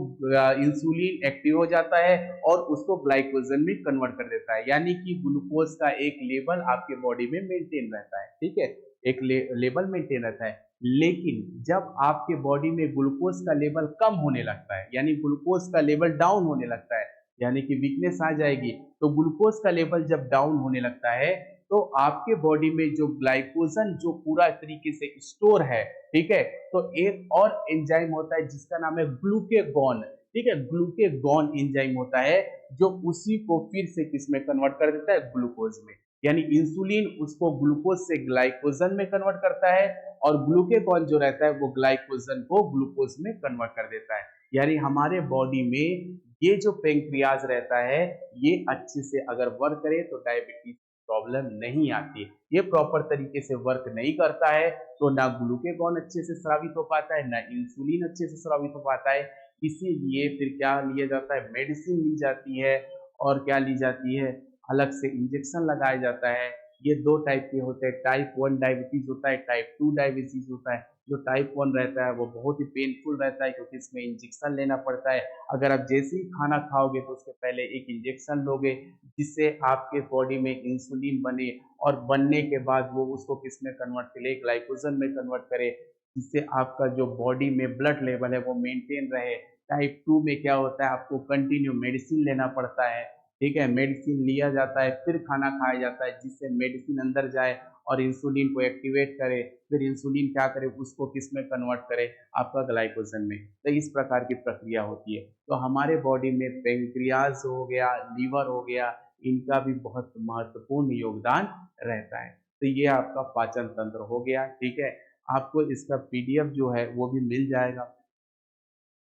इंसुलिन एक्टिव हो जाता है और उसको ग्लाइकोजन में कन्वर्ट कर देता है, यानी कि ग्लूकोज का एक लेवल आपके बॉडी में मेंटेन रहता है। ठीक है, एक लेवल मेंटेन रहता है। लेकिन जब आपके बॉडी में ग्लूकोज का लेवल कम होने लगता है, यानी ग्लूकोज का लेवल डाउन होने लगता है, यानी कि वीकनेस आ जाएगी, तो ग्लूकोज का लेवल जब डाउन होने लगता है तो आपके बॉडी में जो ग्लाइकोजन जो पूरा तरीके से स्टोर है, ठीक है, तो एक और एंजाइम होता है जिसका नाम है ग्लूकेगॉन। ठीक है, ग्लूकेगॉन एंजाइम होता है जो उसी को फिर से किस में कन्वर्ट कर देता है, ग्लूकोज में। यानी इंसुलिन उसको ग्लूकोज से ग्लाइकोजन में कन्वर्ट करता है और ग्लूकेगॉन जो रहता है वो ग्लाइकोजन को ग्लूकोज में कन्वर्ट कर देता है। यानी हमारे बॉडी में ये जो पेंक्रियाज रहता है ये अच्छे से अगर वर्क करे तो डायबिटीज प्रॉब्लम नहीं आती। ये प्रॉपर तरीके से वर्क नहीं करता है तो ना ग्लूकेगॉन अच्छे से स्रावित हो पाता है, ना इंसुलिन अच्छे से स्रावित हो पाता है। इसीलिए फिर क्या लिया जाता है, मेडिसिन ली जाती है, और क्या ली जाती है, अलग से इंजेक्शन लगाया जाता है। ये दो टाइप के होते हैं, टाइप 1 डायबिटीज होता है, टाइप 2 डायबिटीज होता है। जो टाइप 1 रहता है वो बहुत ही पेनफुल रहता है क्योंकि इसमें इंजेक्शन लेना पड़ता है। अगर आप जैसे ही खाना खाओगे तो उसके पहले एक इंजेक्शन लोगे जिससे आपके बॉडी में इंसुलिन बने, और बनने के बाद वो उसको किस में कन्वर्ट करे, ग्लाइकोजन में कन्वर्ट करे, जिससे आपका जो बॉडी में ब्लड लेवल है वो मेंटेन रहे। टाइप 2 में क्या होता है, आपको कंटिन्यू मेडिसिन लेना पड़ता है। ठीक है, मेडिसिन लिया जाता है फिर खाना खाया जाता है जिससे मेडिसिन अंदर जाए और इंसुलिन को एक्टिवेट करे, फिर इंसुलिन क्या करे, उसको किस में कन्वर्ट करे, आपका ग्लाइकोजन में। तो इस प्रकार की प्रक्रिया होती है। तो हमारे बॉडी में पेंक्रियाज हो गया, लीवर हो गया, इनका भी बहुत महत्वपूर्ण योगदान रहता है। तो ये आपका पाचन तंत्र हो गया। ठीक है, आपको इसका पीडीएफ जो है वो भी मिल जाएगा।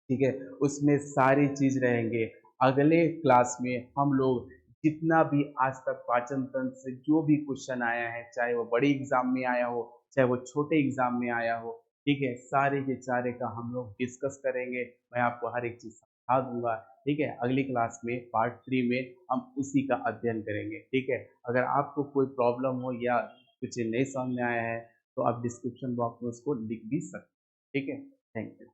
ठीक है, उसमें सारी चीज रहेंगे। अगले क्लास में हम लोग जितना भी आज तक पाचन तंत्र से जो भी क्वेश्चन आया है, चाहे वो बड़ी एग्जाम में आया हो चाहे वो छोटे एग्जाम में आया हो, ठीक है, सारे के सारे का हम लोग डिस्कस करेंगे। मैं आपको हर एक चीज समझा दूंगा। ठीक है, अगली क्लास में पार्ट 3 में हम उसी का अध्ययन करेंगे। ठीक है, अगर आपको कोई प्रॉब्लम हो या कुछ नहीं समझ में आया है तो आप डिस्क्रिप्शन बॉक्स में उसको लिख भी सकते हैं। ठीक है, थैंक यू।